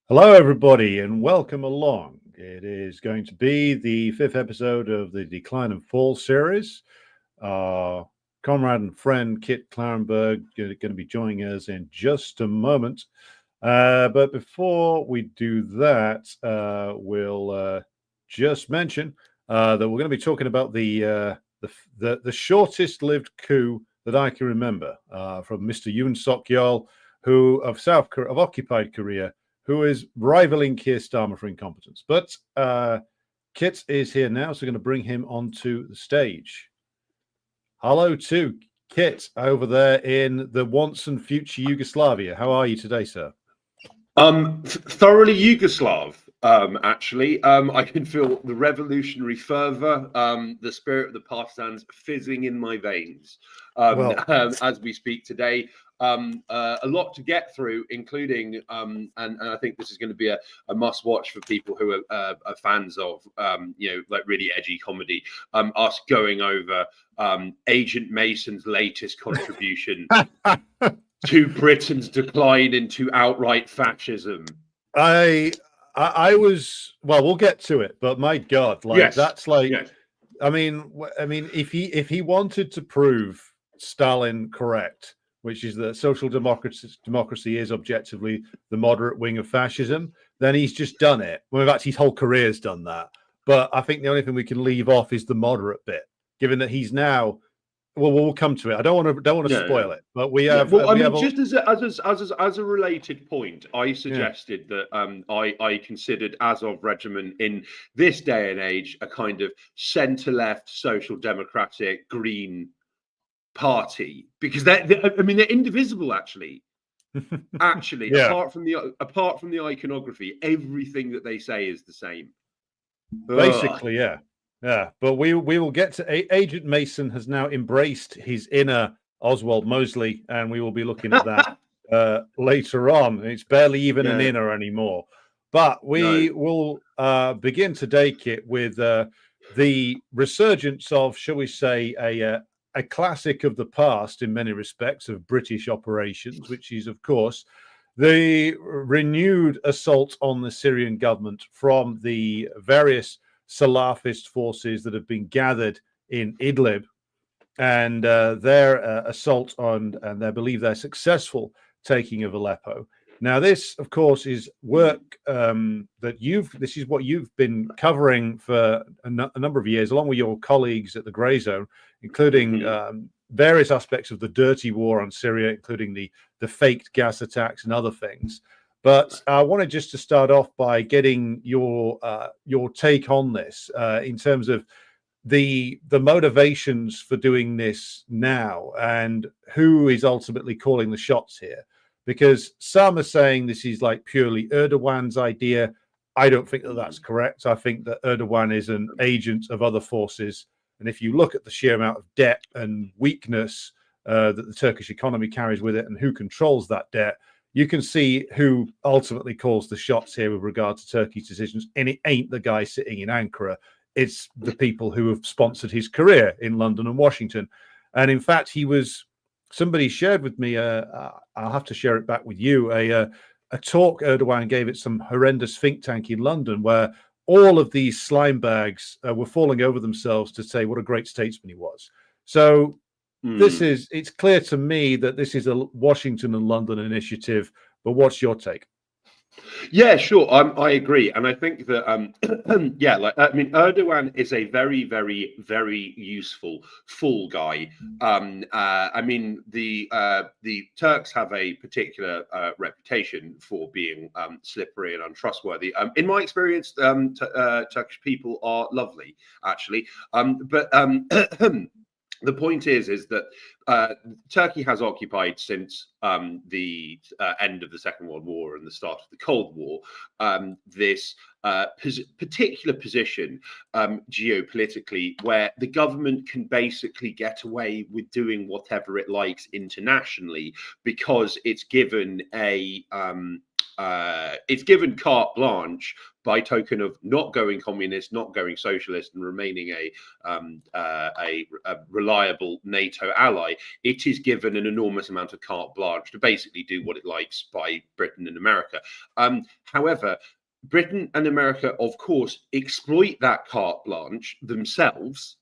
Hello, everybody, and welcome along. It is going to be the fifth episode of the Decline and Fall series. Our comrade and friend Kit Clarenberg going to be joining us in just a moment. But before we do that, we'll just mention that we're going to be talking about the shortest-lived coup that I can remember from Mr. Yoon Suk Yeol, who of occupied Korea, who is rivaling Keir Starmer for incompetence. But Kit is here now, so we're going to bring him onto the stage. Hello to Kit over there in the once and future Yugoslavia. How are you today, sir? Thoroughly Yugoslav, actually. I can feel the revolutionary fervor, the spirit of the partisans fizzing in my veins as we speak today. A lot to get through, including, and I think this is going to be a must-watch for people who are fans of, like really edgy comedy. Us going over Agent Mason's latest contribution to Britain's decline into outright fascism. I was we'll get to it, but my God, that's like, yes. I mean, if he wanted to prove Stalin correct, which is that social democracy is objectively the moderate wing of fascism, then he's just done it. Well, in fact, his whole career's done that. But I think the only thing we can leave off is the moderate bit, given that he's now. Well, we'll come to it. I don't want to spoil it, but we have. Well, just as a related point, I suggested that I considered Azov Regiment in this day and age a kind of centre-left social democratic green party, because they're indivisible actually. Apart from the iconography, everything that they say is the same. Basically, yeah. Yeah, but we will get to Agent Mason has now embraced his inner Oswald Mosley, and we will be looking at that later on. It's barely even an inner anymore. But we will begin today, Kit, with the resurgence of, shall we say, a classic of the past in many respects of British operations, which is, of course, the renewed assault on the Syrian government from the various Salafist forces that have been gathered in Idlib, and their assault on, and they believe their successful taking of Aleppo. Now, this, of course, is work this is what you've been covering for a number of years, along with your colleagues at the Grey Zone, including various aspects of the dirty war on Syria, including the faked gas attacks and other things. But I wanted just to start off by getting your take on this in terms of the motivations for doing this now and who is ultimately calling the shots here. Because some are saying this is like purely Erdogan's idea. I don't think that that's correct. I think that Erdogan is an agent of other forces. And if you look at the sheer amount of debt and weakness that the Turkish economy carries with it and who controls that debt, you can see who ultimately calls the shots here with regard to Turkey's decisions. And it ain't the guy sitting in Ankara. It's the people who have sponsored his career in London and Washington. And in fact, somebody shared with me, I'll have to share it back with you, a talk Erdogan gave at some horrendous think tank in London where all of these slime bags were falling over themselves to say what a great statesman he was. So it's clear to me that this is a Washington and London initiative, but what's your take? Yeah, sure. I agree, and I think that Erdogan is a very, very, very useful fool guy. The Turks have a particular reputation for being slippery and untrustworthy. In my experience, Turkish people are lovely, actually. The point is that Turkey has occupied since the end of the Second World War and the start of the Cold War this particular position geopolitically where the government can basically get away with doing whatever it likes internationally because it's given it's given carte blanche by token of not going communist, not going socialist, and remaining a reliable NATO ally. whereby it is given an enormous amount of carte blanche to basically do what it likes by Britain and America. However, Britain and America, of course, exploit that carte blanche themselves,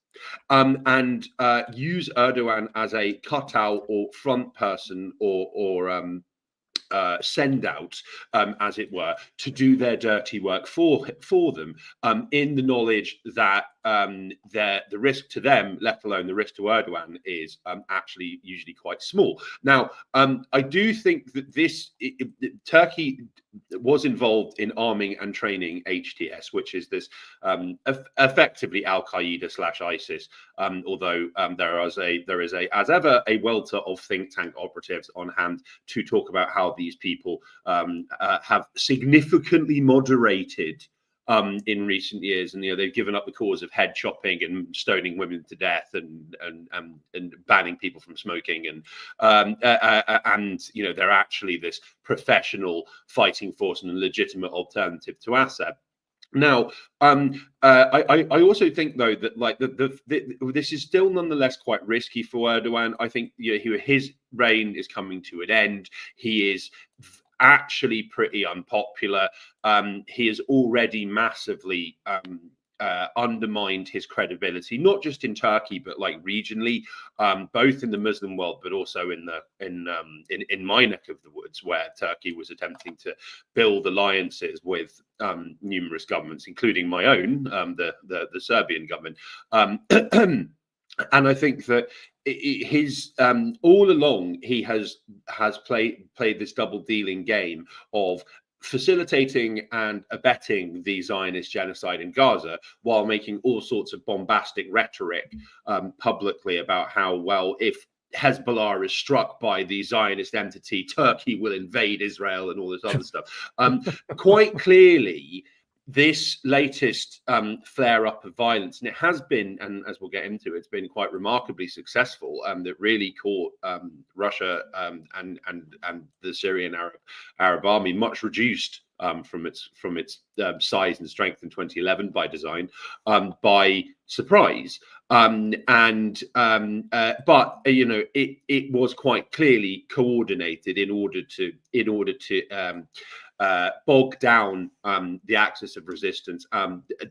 and use Erdogan as a cutout or front person or send out, as it were, to do their dirty work for them, in the knowledge that the risk to them, let alone the risk to Erdogan, is actually usually quite small. Now, I do think that Turkey was involved in arming and training HTS, which is this effectively Al Qaeda / ISIS. Although there is as ever a welter of think tank operatives on hand to talk about how these people have significantly moderated in recent years, and they've given up the cause of head chopping and stoning women to death and banning people from smoking, and they're actually this professional fighting force and a legitimate alternative to Assad. Now, I also think, though, that this is still nonetheless quite risky for Erdogan. I think his reign is coming to an end. He is actually pretty unpopular. He has already massively undermined his credibility, not just in Turkey but regionally, both in the Muslim world but also in my neck of the woods, where Turkey was attempting to build alliances with numerous governments, including my own, the Serbian government. And I think that his all along he has played this double dealing game of facilitating and abetting the Zionist genocide in Gaza, while making all sorts of bombastic rhetoric publicly about how, well, if Hezbollah is struck by the Zionist entity, Turkey will invade Israel and all this other stuff. Quite clearly, this latest flare-up of violence, and it has been, and as we'll get into, it's been quite remarkably successful. That really caught Russia and the Syrian Arab army much reduced from its size and strength in 2011 by design, by surprise. But it was quite clearly coordinated in order to bog down the axis of resistance,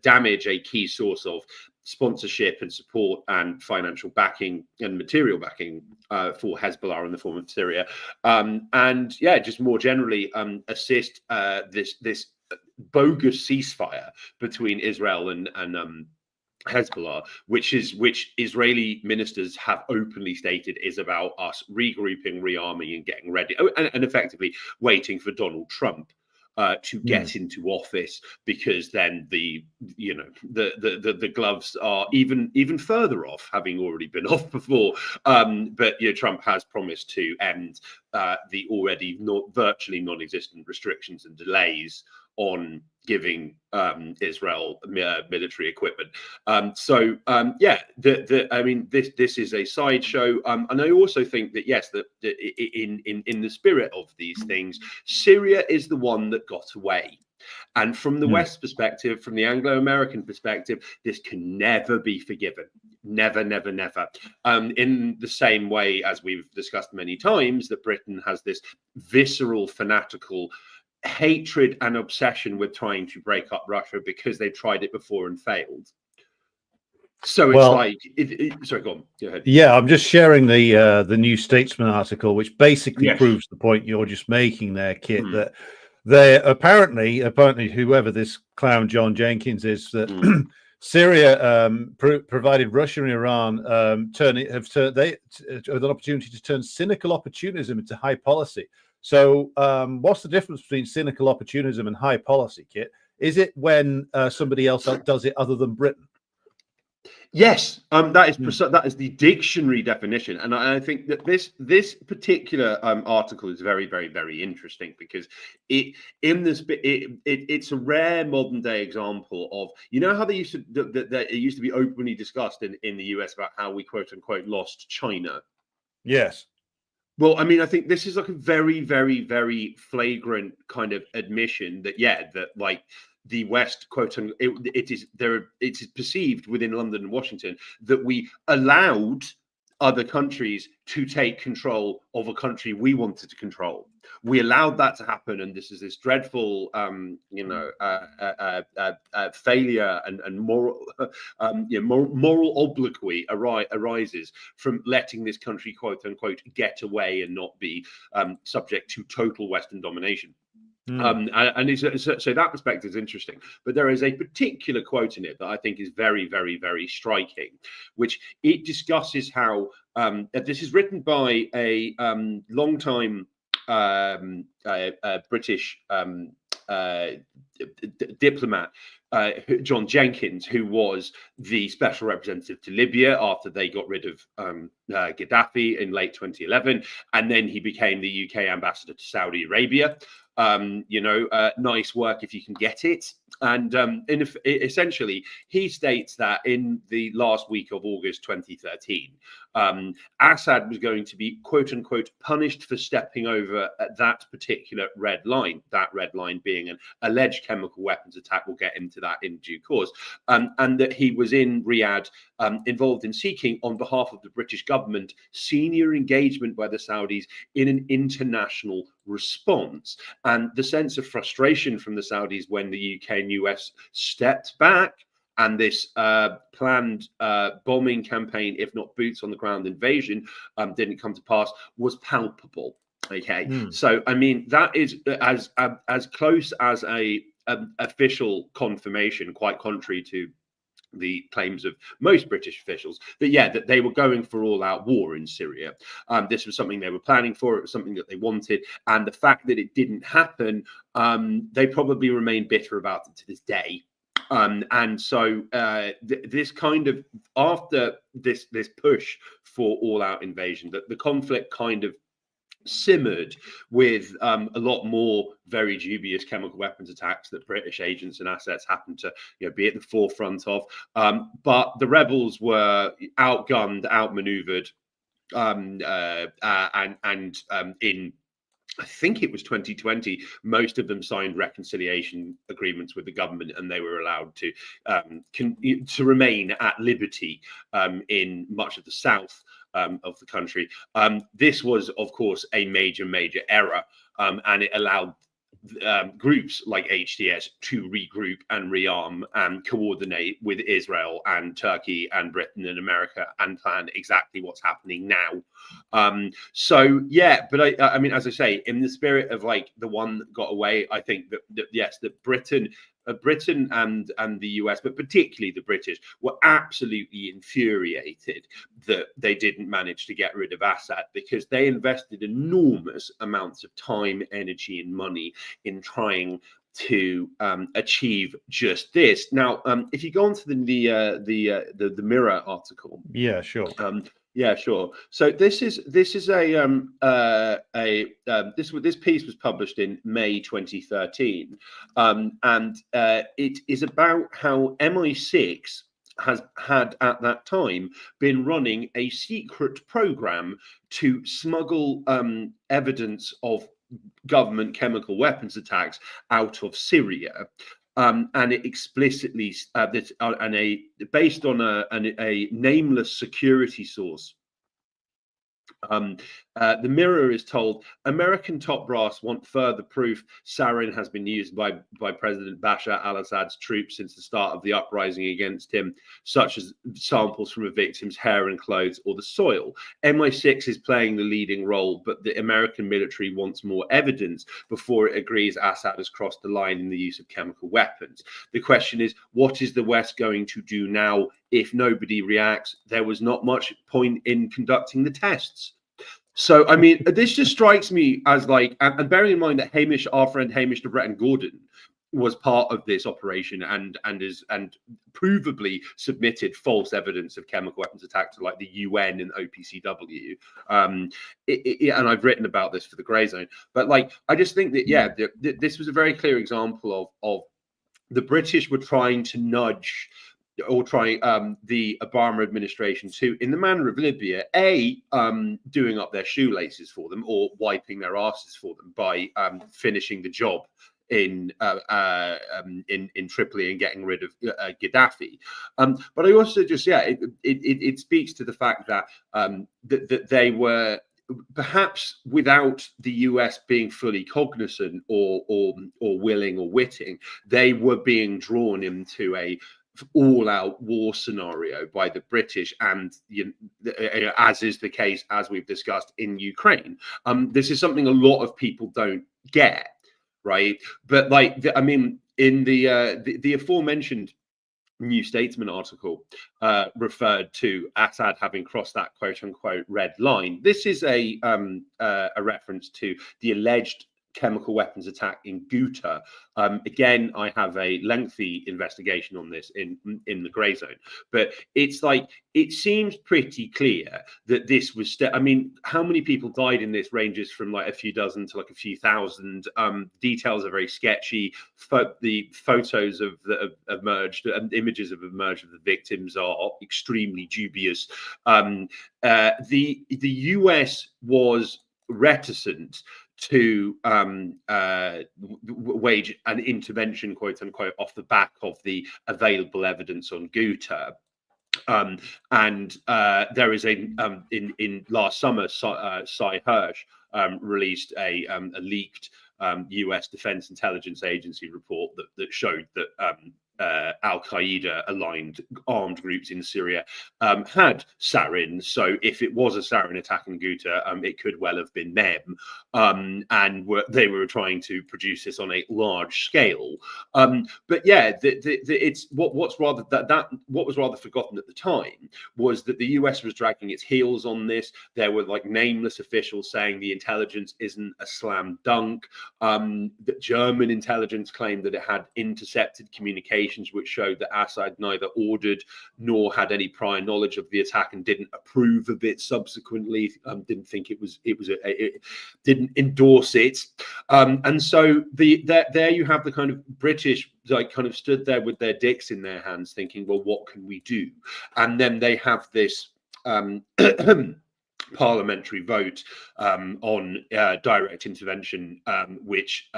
damage a key source of sponsorship and support and financial backing and material backing for Hezbollah in the form of Syria, and just more generally assist this bogus ceasefire between Israel and Hezbollah, which Israeli ministers have openly stated is about us regrouping, rearming, and getting ready, and effectively waiting for Donald Trump to get into office, because then the gloves are even further off, having already been off before. But Trump has promised to end the already virtually non-existent restrictions and delays on giving Israel military equipment. This is a sideshow, and I also think that that in the spirit of these things, Syria is the one that got away. And from the West perspective, from the Anglo-American perspective, this can never be forgiven. Never, never, never. In the same way as we've discussed many times, that Britain has this visceral, fanatical hatred and obsession with trying to break up Russia because they've tried it before and failed. So it's sorry, go on. Go ahead. Yeah, I'm just sharing the New Statesman article, which basically proves the point you're just making there, Kit, that they apparently whoever this clown John Jenkins is, that Syria provided Russia and Iran an opportunity to turn cynical opportunism into high policy. So what's the difference between cynical opportunism and high policy, Kit? Is it when somebody else does it other than Britain? Yes, that is the dictionary definition, and I think that this particular article is very, very, very interesting, because it's a rare modern day example of, how they used to that it used to be openly discussed in the US about how we quote unquote lost China. Yes. Well, I mean, I think this is like a very, very, very flagrant kind of admission that the West, quote unquote, it is perceived within London and Washington that we allowed other countries to take control of a country we wanted to control. We allowed that to happen, and this is this dreadful, failure and moral, moral obloquy arises from letting this country, quote unquote, get away and not be subject to total Western domination. So that perspective is interesting, but there is a particular quote in it that I think is very, very, very striking, which it discusses how this is written by a long-time British diplomat, John Jenkins, who was the special representative to Libya after they got rid of Gaddafi in late 2011, and then he became the UK ambassador to Saudi Arabia. Nice work if you can get it. And essentially, he states that in the last week of August 2013, Assad was going to be, quote unquote, punished for stepping over that particular red line, that red line being an alleged chemical weapons attack. We'll get into that in due course. And that he was in Riyadh involved in seeking, on behalf of the British government, senior engagement by the Saudis in an international response. And the sense of frustration from the Saudis when the UK and US stepped back and this planned bombing campaign, if not boots on the ground invasion, didn't come to pass, was palpable. Okay, so I mean that is as close as a official confirmation, quite contrary to the claims of most British officials, that they were going for all-out war in Syria. This was something they were planning for. It was something that they wanted, and the fact that it didn't happen, they probably remain bitter about it to this day. And so this kind of, after this push for all-out invasion, that the conflict kind of simmered with a lot more very dubious chemical weapons attacks that British agents and assets happened to be at the forefront of. But the rebels were outgunned, outmaneuvered, and in I think it was 2020, most of them signed reconciliation agreements with the government, and they were allowed to remain at liberty in much of the south of the country. This was, of course, a major error, and it allowed groups like HTS to regroup and rearm and coordinate with Israel and Turkey and Britain and America and plan exactly what's happening now. But I mean, as I say, in the spirit of like the one that got away, I think that yes, that Britain and the US, but particularly the British, were absolutely infuriated that they didn't manage to get rid of Assad, because they invested enormous amounts of time, energy, and money in trying to achieve just this. Now, if you go on to the Mirror article, yeah, sure. So this piece was published in May 2013, and it is about how MI6 had at that time been running a secret program to smuggle evidence of government chemical weapons attacks out of Syria. And it explicitly based on a nameless security source. The Mirror is told American top brass want further proof sarin has been used by President Bashar al-Assad's troops since the start of the uprising against him, such as samples from a victim's hair and clothes or the soil. MI6 is playing the leading role, but the American military wants more evidence before it agrees Assad has crossed the line in the use of chemical weapons. The question is, what is the West going to do now if nobody reacts? There was not much point in conducting the tests. So, I mean, this just strikes me as like, and bearing in mind that our friend Hamish de Bretton Gordon was part of this operation and provably submitted false evidence of chemical weapons attacks to like the UN and OPCW. And I've written about this for the Grey Zone. But like, I just think that, this was a very clear example of the British were trying to nudge or trying the Obama administration to, in the manner of Libya, doing up their shoelaces for them or wiping their asses for them by finishing the job in Tripoli and getting rid of Gaddafi. But I also just it speaks to the fact that that they were, perhaps without the US being fully cognizant or willing or witting, they were being drawn into a all-out war scenario by the British, and as is the case, as we've discussed, in Ukraine. This is something a lot of people don't get, right? But like, I mean, in the aforementioned New Statesman article referred to Assad having crossed that quote-unquote red line. This is a reference to the alleged chemical weapons attack in Ghouta. Again, I have a lengthy investigation on this in the grey zone, but it's like, it seems pretty clear that this was I mean, how many people died in this ranges from like a few dozen to like a few thousand. Details are very sketchy. The photos of the emerged and images have emerged of the victims are extremely dubious. The US was reticent to wage an intervention, quote unquote, off the back of the available evidence on Ghouta. And there is a in last summer, Cy Hirsch released a leaked US Defense Intelligence Agency report that showed that Al-Qaeda aligned armed groups in Syria had sarins. So if it was a sarin attack in Ghouta, it could well have been them, and they were trying to produce this on a large scale. But yeah, it's what was rather forgotten at the time was that the US was dragging its heels on this. There were like nameless officials saying the intelligence isn't a slam dunk. That German intelligence claimed that it had intercepted communications which showed that Assad neither ordered nor had any prior knowledge of the attack and didn't approve of it subsequently. Didn't think it didn't endorse it. And so there you have the kind of British like kind of stood there with their dicks in their hands thinking, well, what can we do? And then they have this parliamentary vote on direct intervention, which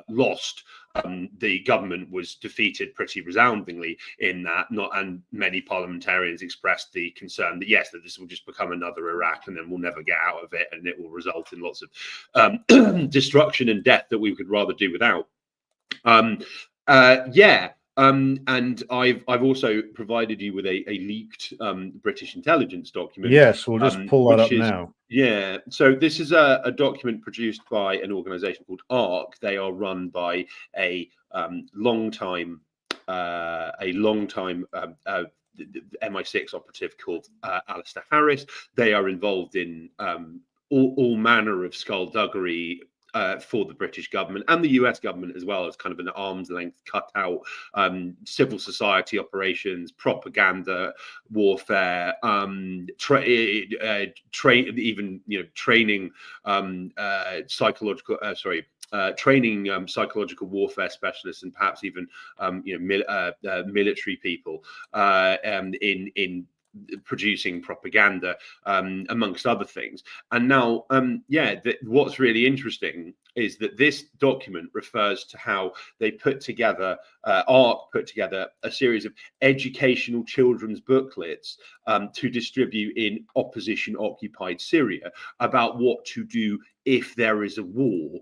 lost. The government was defeated pretty resoundingly in that. And many parliamentarians expressed the concern that yes, that this will just become another Iraq, and then we'll never get out of it, and it will result in lots of destruction and death that we could rather do without. And I've also provided you with a leaked British intelligence document. Yes, we'll just pull that up now. Yeah, so this is a document produced by an organization called ARC. They are run by a long-time MI6 operative called Alistair Harris. They are involved in all manner of skullduggery for the British government and the US government as well, as kind of an arm's length cutout, civil society operations, propaganda, warfare, training psychological warfare specialists, and perhaps even military people in producing propaganda, amongst other things. And now, what's really interesting is that this document refers to how they put together, ARC put together a series of educational children's booklets to distribute in opposition-occupied Syria about what to do if there is a war.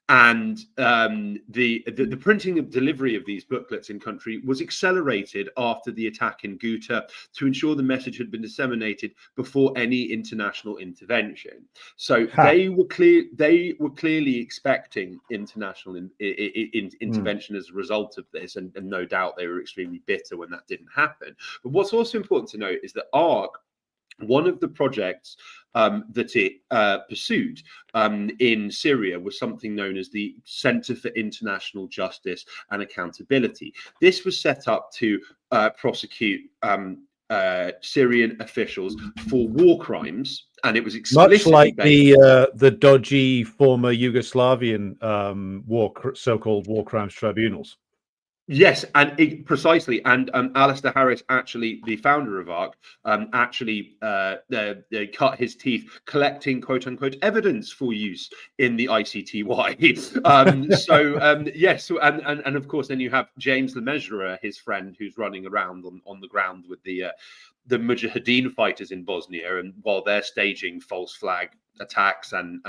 And the printing and delivery of these booklets in country was accelerated after the attack in Ghouta to ensure the message had been disseminated before any international intervention. So they were clearly expecting international intervention as a result of this, and no doubt they were extremely bitter when that didn't happen. But what's also important to note is that ARC, one of the projects that it pursued in Syria was something known as the Center for International Justice and Accountability. This was set up to prosecute Syrian officials for war crimes, and it was explicitly much like the dodgy former Yugoslavian so-called war crimes tribunals. Yes, and precisely. And Alistair Harris, actually the founder of ARC, actually cut his teeth collecting "quote unquote" evidence for use in the ICTY. Yes, and of course, then you have James the Measurer, his friend, who's running around on the ground with the Mujahideen fighters in Bosnia, and while they're staging false flag attacks and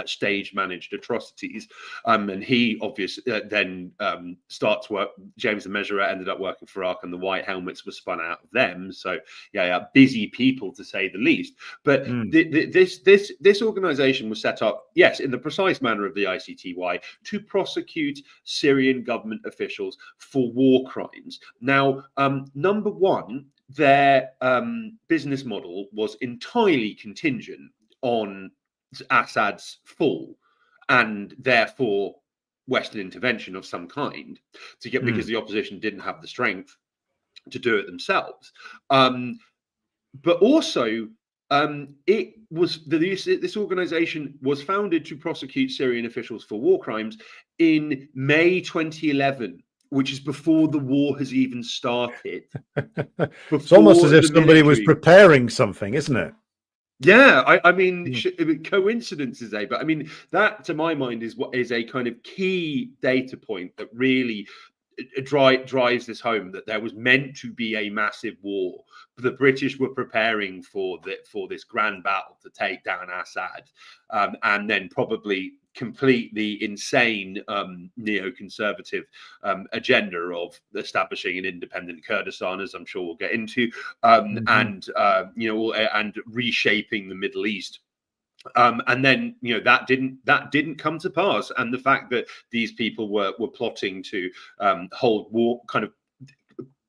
stage managed atrocities, and he obviously then starts work. James the Measurer ended up working for ARC, and the White Helmets were spun out of them. So yeah, busy people to say the least. But this organization was set up, yes, in the precise manner of the ICTY, to prosecute Syrian government officials for war crimes. Now, number one, their business model was entirely contingent on Assad's fall, and therefore Western intervention of some kind to get, because the opposition didn't have the strength to do it themselves. But also, it was this organization was founded to prosecute Syrian officials for war crimes in May 2011, which is before the war has even started. It's almost as if somebody was preparing something, isn't it? Yeah, I mean, coincidences, eh? But I mean, that to my mind is what is a kind of key data point that really drives this home, that there was meant to be a massive war. The British were preparing for this grand battle to take down Assad, and then probably complete the insane neoconservative agenda of establishing an independent Kurdistan, as I'm sure we'll get into, and reshaping the Middle East. And then that didn't come to pass, and the fact that these people were plotting to hold war kind of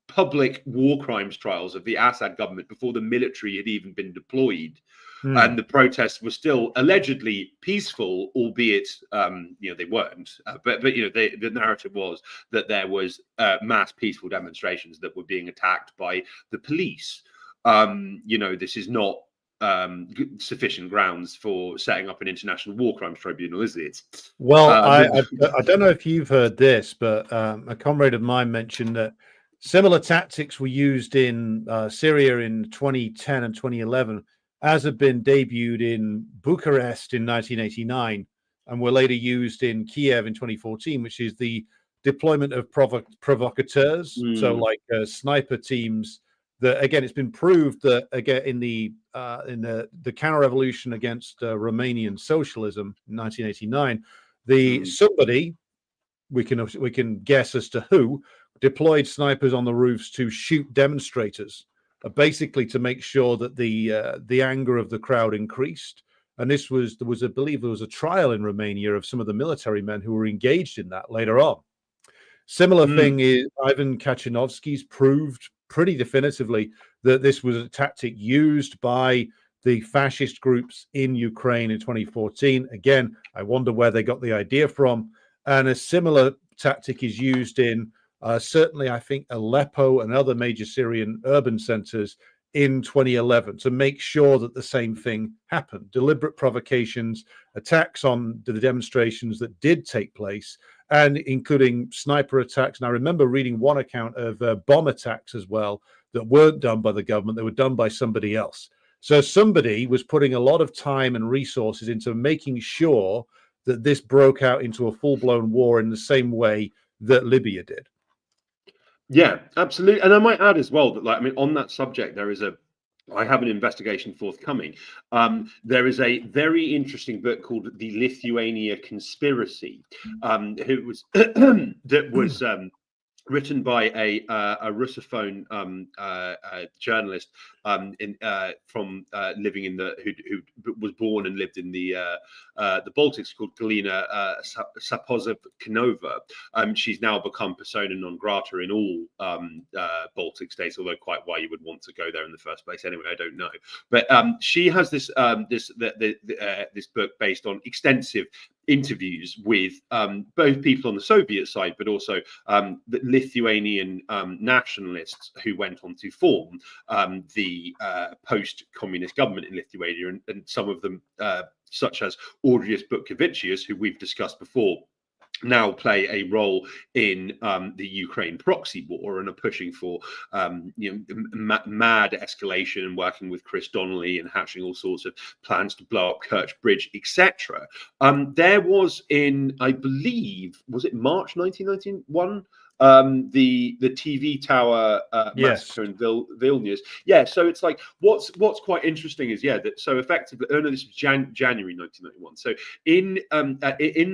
public war crimes trials of the Assad government before the military had even been deployed. And the protests were still allegedly peaceful, albeit they weren't. But the narrative was that there was mass peaceful demonstrations that were being attacked by the police. This is not sufficient grounds for setting up an international war crimes tribunal, is it? Well, I don't know if you've heard this, but a comrade of mine mentioned that similar tactics were used in Syria in 2010 and 2011, as had been debuted in Bucharest in 1989, and were later used in Kiev in 2014, which is the deployment of provocateurs, so like sniper teams. That again, it's been proved that again in the counter-revolution against Romanian socialism in 1989, somebody we can guess as to who deployed snipers on the roofs to shoot demonstrators, basically to make sure that the anger of the crowd increased. And there was a trial in Romania of some of the military men who were engaged in that later on. Similar thing is Ivan Kachinovsky's proved pretty definitively that this was a tactic used by the fascist groups in Ukraine in 2014. Again, I wonder where they got the idea from. And a similar tactic is used in certainly, I think, Aleppo and other major Syrian urban centers in 2011 to make sure that the same thing happened. Deliberate provocations, attacks on the demonstrations that did take place, and including sniper attacks. And I remember reading one account of bomb attacks as well that weren't done by the government, they were done by somebody else. So somebody was putting a lot of time and resources into making sure that this broke out into a full-blown war in the same way that Libya did. Yeah, absolutely. And I might add as well that, on that subject, I have an investigation forthcoming. There is a very interesting book called The Lithuania Conspiracy, that was written by a Russophone journalist from living in who was born and lived in the Baltics, called Galina Sapozov-Knova. She's now become persona non grata in all Baltic states, although quite why you would want to go there in the first place anyway, I don't know. But she has this book based on extensive interviews with both people on the Soviet side, but also the Lithuanian nationalists who went on to form the post-communist government in Lithuania, and some of them, such as Audrius Butkevičius, who we've discussed before, now play a role in the Ukraine proxy war and are pushing for mad escalation and working with Chris Donnelly and hatching all sorts of plans to blow up Kerch Bridge, etc. There was in, I believe, was it March 1991? The TV tower massacre in Vilnius. Yeah, so it's like what's quite interesting is that so effectively, no, this was January 1991. So in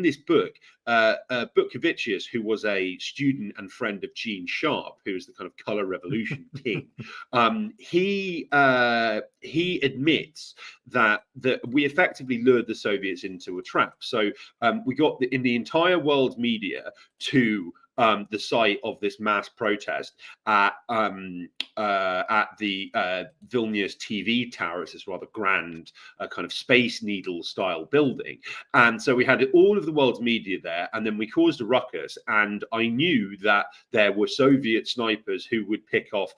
this book, Butkovicius, who was a student and friend of Gene Sharp, who was the kind of color revolution king, he admits that we effectively lured the Soviets into a trap. So we got in the entire world media to the site of this mass protest at the Vilnius TV tower. It's this rather grand kind of Space Needle style building. And so we had all of the world's media there, and then we caused a ruckus. And I knew that there were Soviet snipers who would pick off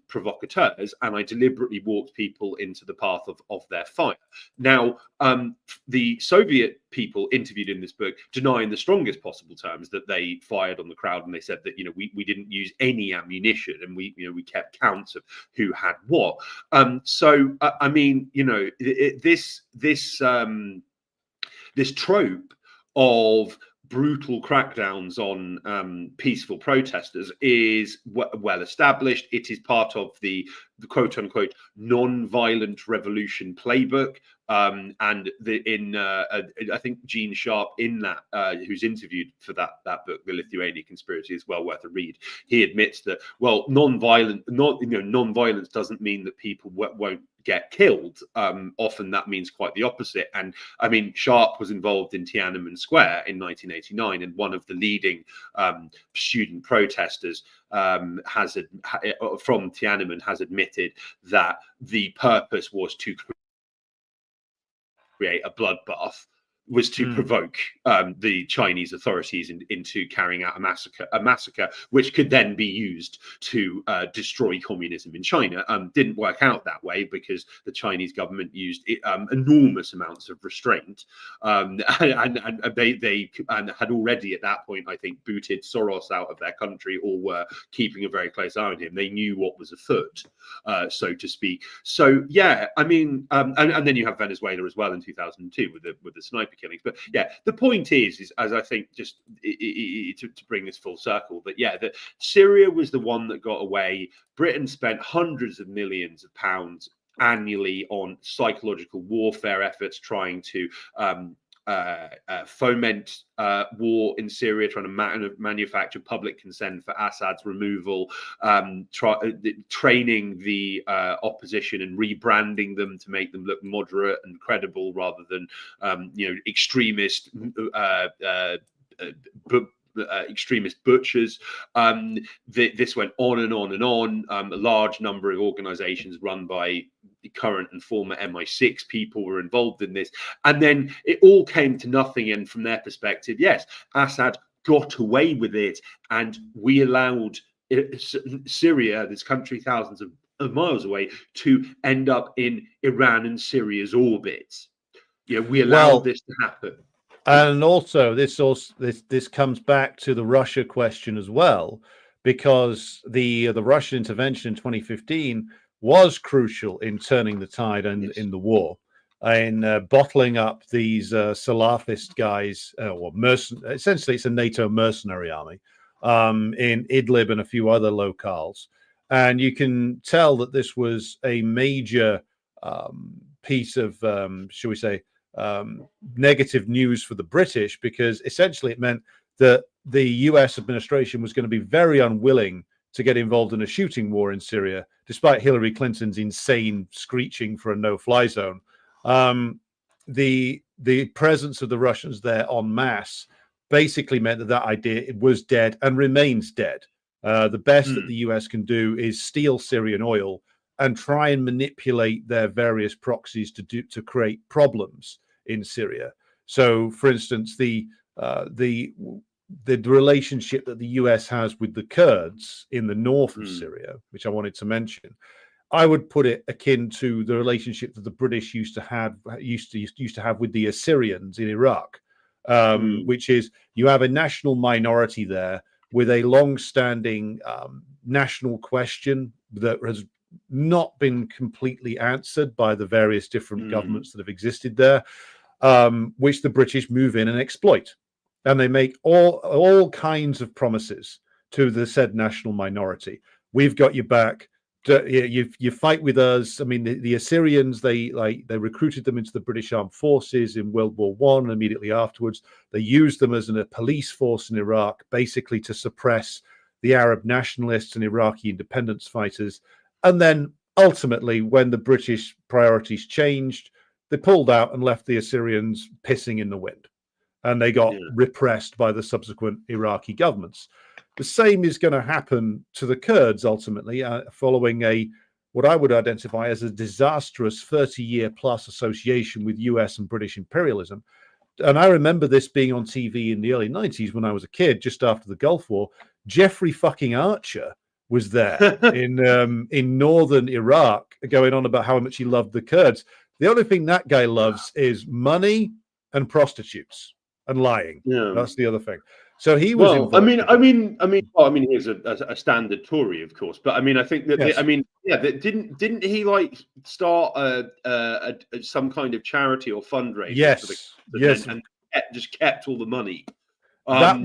provocateurs, and I deliberately walked people into the path of their fire. Now, the Soviet people interviewed in this book deny in the strongest possible terms that they fired on the crowd, and they said that we didn't use any ammunition, and we kept counts of who had what. So I mean, this trope of brutal crackdowns on peaceful protesters is well established. It is part of the quote unquote non-violent revolution playbook. And I think Gene Sharp in that, who's interviewed for that book, The Lithuania Conspiracy, is well worth a read. He admits that non-violence doesn't mean that people won't get killed. Often that means quite the opposite. And I mean, Sharp was involved in Tiananmen Square in 1989, and one of the leading student protesters from Tiananmen has admitted that the purpose was to create a bloodbath, was to provoke the Chinese authorities into carrying out a massacre, which could then be used to destroy communism in China. Didn't work out that way because the Chinese government used enormous amounts of restraint, and they had already at that point, I think, booted Soros out of their country, or were keeping a very close eye on him. They knew what was afoot, so to speak. So yeah, I mean, and then you have Venezuela as well in 2002 with the sniper killings. But yeah, the point is as I think, just to bring this full circle, that Syria was the one that got away. Britain spent hundreds of millions of pounds annually on psychological warfare efforts, trying to foment war in Syria, trying to manufacture public consent for Assad's removal, training the opposition and rebranding them to make them look moderate and credible rather than extremist extremist butchers. This went on and on and on. A large number of organizations run by current and former MI6 people were involved in this. And then it all came to nothing. And from their perspective, yes, Assad got away with it. And we allowed Syria, this country thousands of miles away, to end up in Iran and Syria's orbits. We allowed this to happen. And also, this comes back to the Russia question as well, because the Russian intervention in 2015 was crucial in turning the tide in the war, in bottling up these Salafist guys, or essentially it's a NATO mercenary army in Idlib and a few other locales. And you can tell that this was a major piece of, shall we say, negative news for the British, because essentially it meant that the US administration was going to be very unwilling to get involved in a shooting war in Syria, despite Hillary Clinton's insane screeching for a no-fly zone. The presence of the Russians there en masse basically meant that idea was dead and remains dead. The best that the US can do is steal Syrian oil and try and manipulate their various proxies to create problems in Syria. So, for instance, the relationship that the US has with the Kurds in the north of Syria, which I wanted to mention, I would put it akin to the relationship that the British used to have with the Assyrians in Iraq. which is you have a national minority there with a long-standing national question that has not been completely answered by the various different governments that have existed there, which the British move in and exploit. And they make all kinds of promises to the said national minority. We've got your back. You fight with us. I mean, the Assyrians, they recruited them into the British Armed Forces in World War I, and immediately afterwards they used them as a police force in Iraq, basically to suppress the Arab nationalists and Iraqi independence fighters. And then ultimately, when the British priorities changed, they pulled out and left the Assyrians pissing in the wind, and they got repressed by the subsequent Iraqi governments. The same is going to happen to the Kurds ultimately, following what I would identify as a disastrous 30-year plus association with US and British imperialism. And I remember this being on TV in the early 90s when I was a kid, just after the Gulf War. Jeffrey fucking Archer was there in northern Iraq, going on about how much he loved the Kurds. The only thing that guy loves is money and prostitutes and lying. That's the other thing. So he was. Well, I mean, he's a standard Tory, of course, but I mean, I think that didn't he like start some kind of charity or fundraiser? Yes, and just kept all the money. That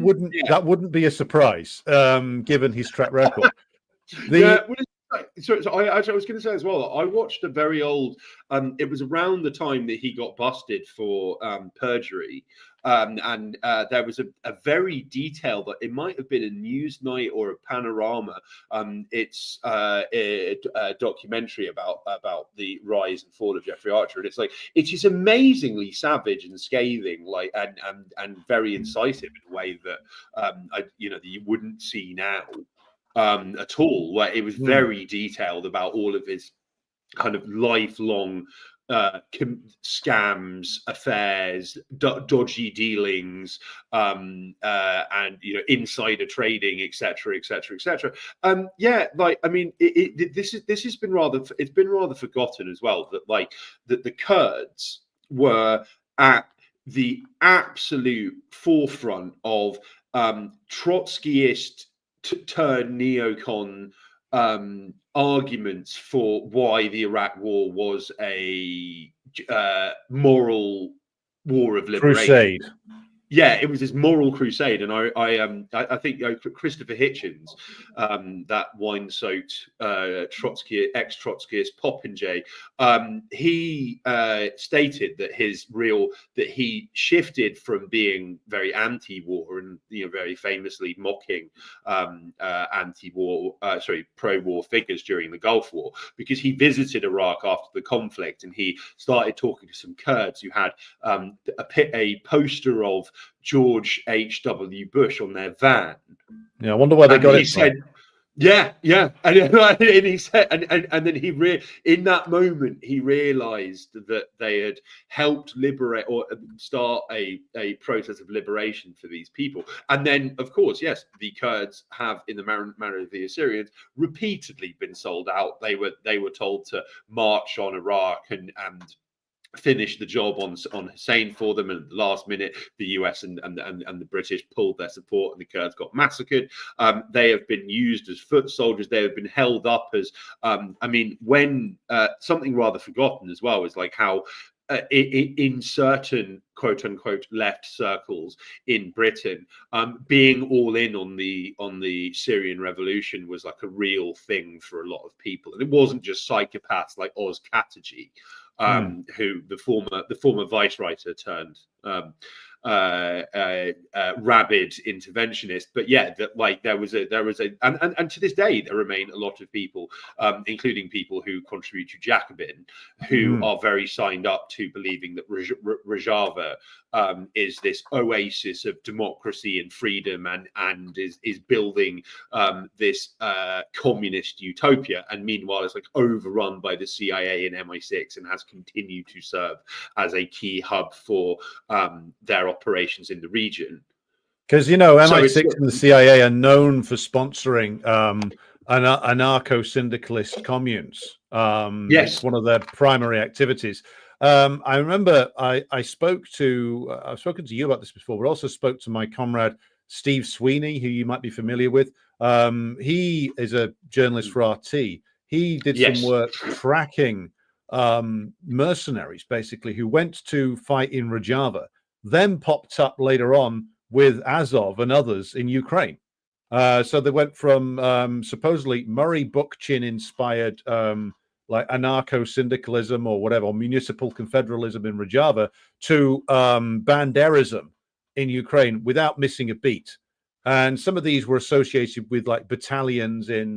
wouldn't be a surprise, given his track record. So I was going to say as well, I watched a very old, it was around the time that he got busted for perjury. And there was a very detailed, it might have been a Newsnight or a Panorama. It's a documentary about the rise and fall of Jeffrey Archer, and it's just amazingly savage and scathing, and very incisive in a way that that you wouldn't see now at all. Where it was very detailed about all of his kind of lifelong scams, affairs, dodgy dealings, and insider trading, etc., etc., etc. This has been rather forgotten as well, that the Kurds were at the absolute forefront of Trotskyist turn neocon arguments for why the Iraq War was a moral war of liberation. Crusade. Yeah, it was this moral crusade, and I think Christopher Hitchens, that wine-soaked ex-Trotskyist popinjay, he stated that he shifted from being very anti-war and very famously mocking pro-war figures during the Gulf War, because he visited Iraq after the conflict and he started talking to some Kurds who had a poster of George H.W. Bush on their van. Yeah, I wonder why they got it. He said, and he said, and then in that moment he realized that they had helped liberate or start a process of liberation for these people. And then, of course, yes, the Kurds have, in the manner of the Assyrians, repeatedly been sold out. They were told to march on Iraq and finish the job on Hussein for them, and at the last minute the US and the British pulled their support and the Kurds got massacred. They have been used as foot soldiers. They have been held up as when something rather forgotten as well is like how in certain quote unquote left circles in Britain, being all in on the Syrian revolution was like a real thing for a lot of people, and it wasn't just psychopaths like Oz Kataji, who the former vice writer turned rabid interventionist. But yeah, there was and to this day there remain a lot of people, including people who contribute to Jacobin, who are very signed up to believing that Rojava is this oasis of democracy and freedom, and is building this communist utopia, and meanwhile it's like overrun by the CIA and MI6 and has continued to serve as a key hub for their operations in the region. Because MI6 and the CIA are known for sponsoring anarcho-syndicalist communes. Yes, it's one of their primary activities. I remember I spoke to I've spoken to you about this before, but also spoke to my comrade Steve Sweeney, who you might be familiar with. He is a journalist for RT. He did some Yes. work tracking mercenaries, basically, who went to fight in Rojava, then popped up later on with Azov and others in Ukraine. So they went from supposedly Murray Bookchin inspired like anarcho-syndicalism or whatever, or municipal confederalism in Rojava, to Banderism in Ukraine without missing a beat. And some of these were associated with like battalions in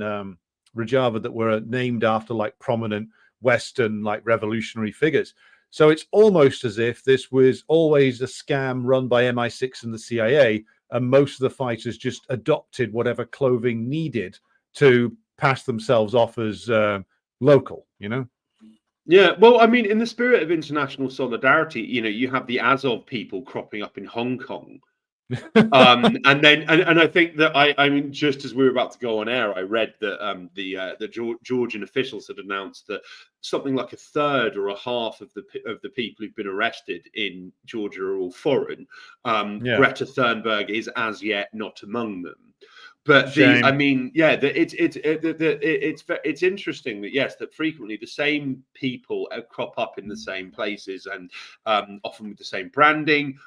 Rojava that were named after like prominent Western like revolutionary figures. So it's almost as if this was always a scam run by MI6 and the CIA, and most of the fighters just adopted whatever clothing needed to pass themselves off as local, you know? Yeah, well, I mean, in the spirit of international solidarity, you have the Azov people cropping up in Hong Kong. And then I think that I mean, just as we were about to go on air, I read that the Georgian officials had announced that something like a third or a half of the people who've been arrested in Georgia are all foreign. Greta Thunberg is as yet not among them. But I mean, yeah, it's interesting that yes, that frequently the same people crop up in the same places and often with the same branding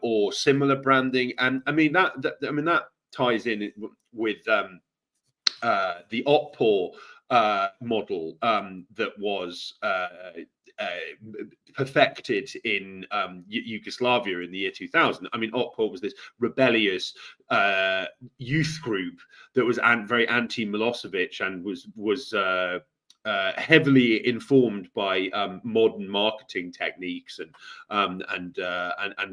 or similar branding, and I mean that ties in with the Otpor model that was perfected in Yugoslavia in the year 2000. I mean, Otpor was this rebellious youth group that was very anti-Milosevic and was heavily informed by modern marketing techniques and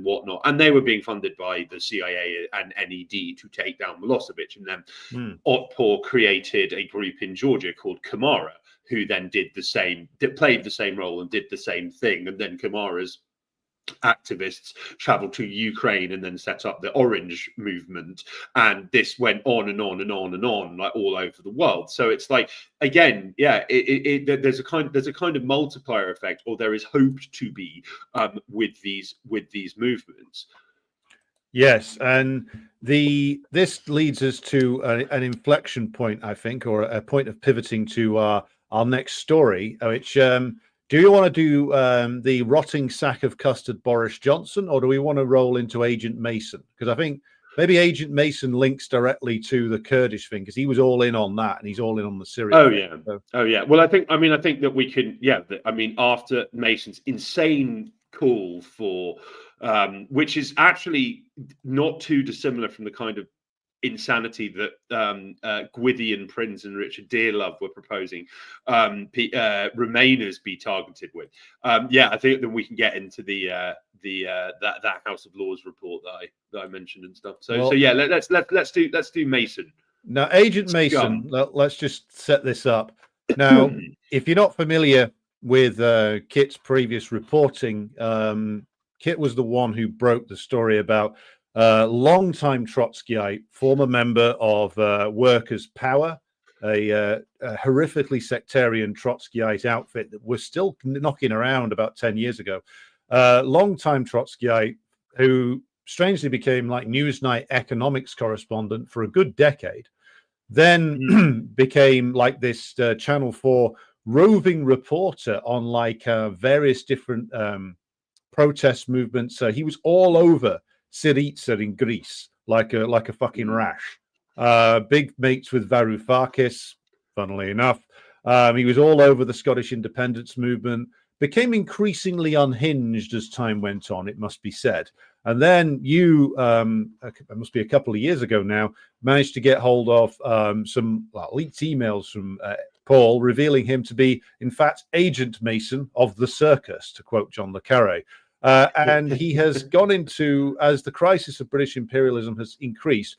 whatnot, and they were being funded by the CIA and NED to take down Milosevic. And then Otpor created a group in Georgia called Kamara, who then did the same, played the same role and did the same thing. And then Kamara's activists traveled to Ukraine and then set up the Orange movement, and this went on and on and on and on, like all over the world. So it's like, again, yeah, there's a kind of multiplier effect, or there is hoped to be with these movements. Yes, and this leads us to an inflection point, I think, or a point of pivoting to our next story, which do you want to do the rotting sack of custard Boris Johnson, or do we want to roll into Agent Mason? Because I think maybe Agent Mason links directly to the Kurdish thing, because he was all in on that, and he's all in on the Syria thing. Oh yeah. Well, I think that we can. Yeah. I mean, after Mason's insane call for, which is actually not too dissimilar from the kind of insanity that Gwydion Prince and Richard Dearlove were proposing Remainers be targeted with. I think that we can get into that House of Lords report that I mentioned and stuff. So yeah, let's do Mason. Now, Agent Mason, let's just set this up. Now, if you're not familiar with Kit's previous reporting, Kit was the one who broke the story about long-time Trotskyite, former member of Workers' Power, a horrifically sectarian Trotskyite outfit that was still knocking around about 10 years ago. Long-time Trotskyite who strangely became like Newsnight economics correspondent for a good decade, then became like this Channel 4 roving reporter on like various different protest movements. He was all over Syriza in Greece, like a fucking rash. Big mates with Varoufakis, funnily enough. He was all over the Scottish independence movement, became increasingly unhinged as time went on, it must be said. And then you, it must be a couple of years ago now, managed to get hold of some leaked emails from Paul, revealing him to be, in fact, Agent Mason of the circus, to quote John le Carré. And he has gone into, as the crisis of British imperialism has increased,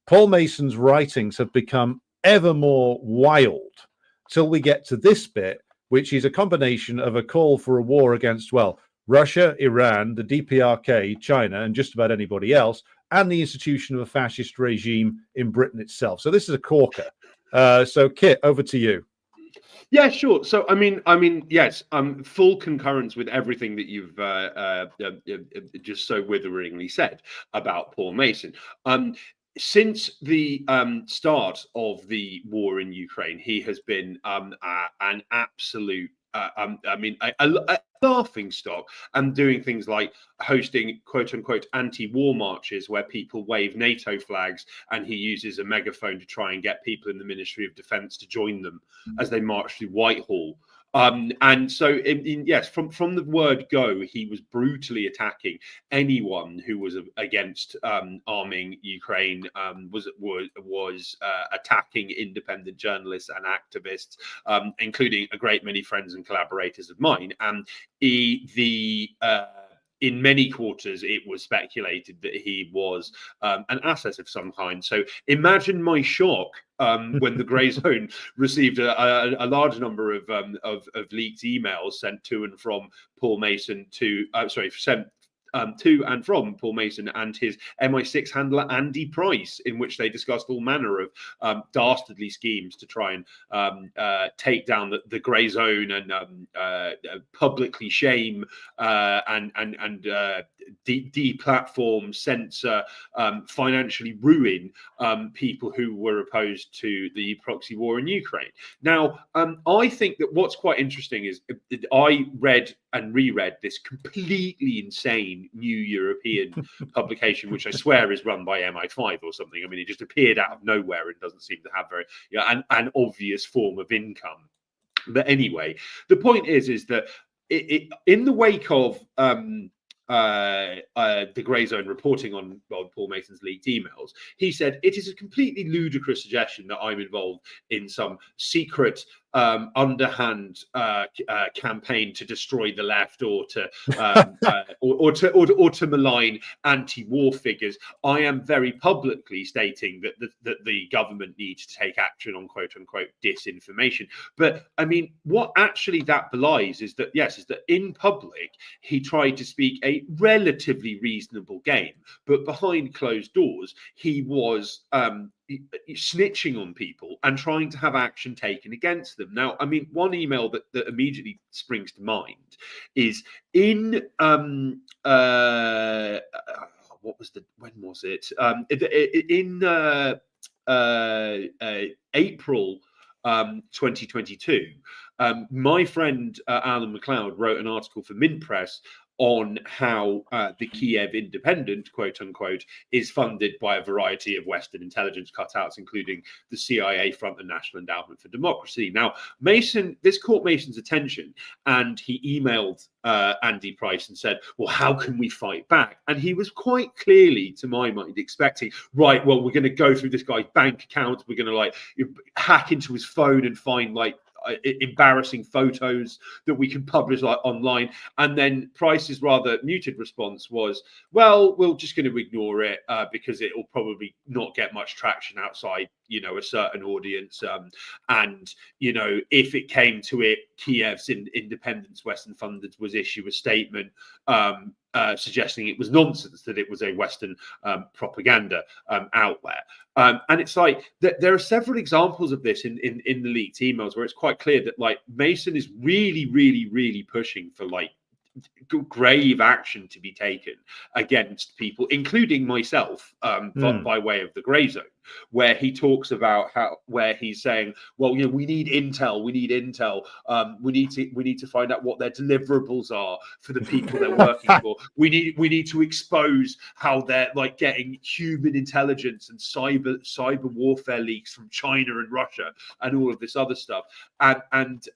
Paul Mason's writings have become ever more wild till we get to this bit, which is a combination of a call for a war against, well, Russia, Iran, the DPRK, China, and just about anybody else, and the institution of a fascist regime in Britain itself. So this is a corker. So, Kit, over to you. Yeah, sure. So, yes, full concurrence with everything that you've just so witheringly said about Paul Mason. Since the start of the war in Ukraine, he has been an absolute, a laughing stock, and doing things like hosting quote unquote anti-war marches where people wave NATO flags, and he uses a megaphone to try and get people in the Ministry of Defence to join them as they march through Whitehall. And so, yes, from the word go, he was brutally attacking anyone who was against arming Ukraine, was attacking independent journalists and activists, including a great many friends and collaborators of mine. And in many quarters, it was speculated that he was an asset of some kind. So imagine my shock when the Grey Zone received a large number of leaked emails sent to and from Paul Mason sent to and from Paul Mason and his MI6 handler Andy Price, in which they discussed all manner of dastardly schemes to try and take down the Grey Zone and publicly shame and deplatform, censor, financially ruin people who were opposed to the proxy war in Ukraine. Now, I think that what's quite interesting is I read and reread this completely insane new European publication, which I swear is run by MI5 or something. I mean, it just appeared out of nowhere and doesn't seem to have very an obvious form of income. But anyway, the point is that in the wake of the Grey Zone reporting on Paul Mason's leaked emails, he said, "It is a completely ludicrous suggestion that I'm involved in some secret underhand campaign to destroy the left or to malign anti-war figures. I am very publicly stating that the government needs to take action on quote unquote disinformation." But I mean, what actually that belies is that in public he tried to speak a relatively reasonable game, but behind closed doors he was snitching on people and trying to have action taken against them. Now, I mean, one email that immediately springs to mind is in when was it? In April 2022, my friend Alan McLeod wrote an article for Mint Press on how the Kiev Independent, quote unquote, is funded by a variety of Western intelligence cutouts, including the CIA Front and National Endowment for Democracy. Now, this caught Mason's attention, and he emailed Andy Price and said, "Well, how can we fight back?" And he was quite clearly, to my mind, expecting, right, well, we're going to go through this guy's bank account, we're going to hack into his phone and find embarrassing photos that we can publish online. And then Price's rather muted response was, "Well, we're just going to ignore it because it will probably not get much traction outside a certain audience, and if it came to it, Kiev's independence, Western funded, was issue a statement suggesting it was nonsense, that it was a Western propaganda outlet." And it's like there are several examples of this in the leaked emails where it's quite clear that Mason is really, really, really pushing for grave action to be taken against people, including myself, by way of the Grey Zone, where he talks about where he's saying, well, we need intel, we need to find out what their deliverables are for the people they're working for. We need to expose how they're getting human intelligence and cyber warfare leaks from China and Russia and all of this other stuff. And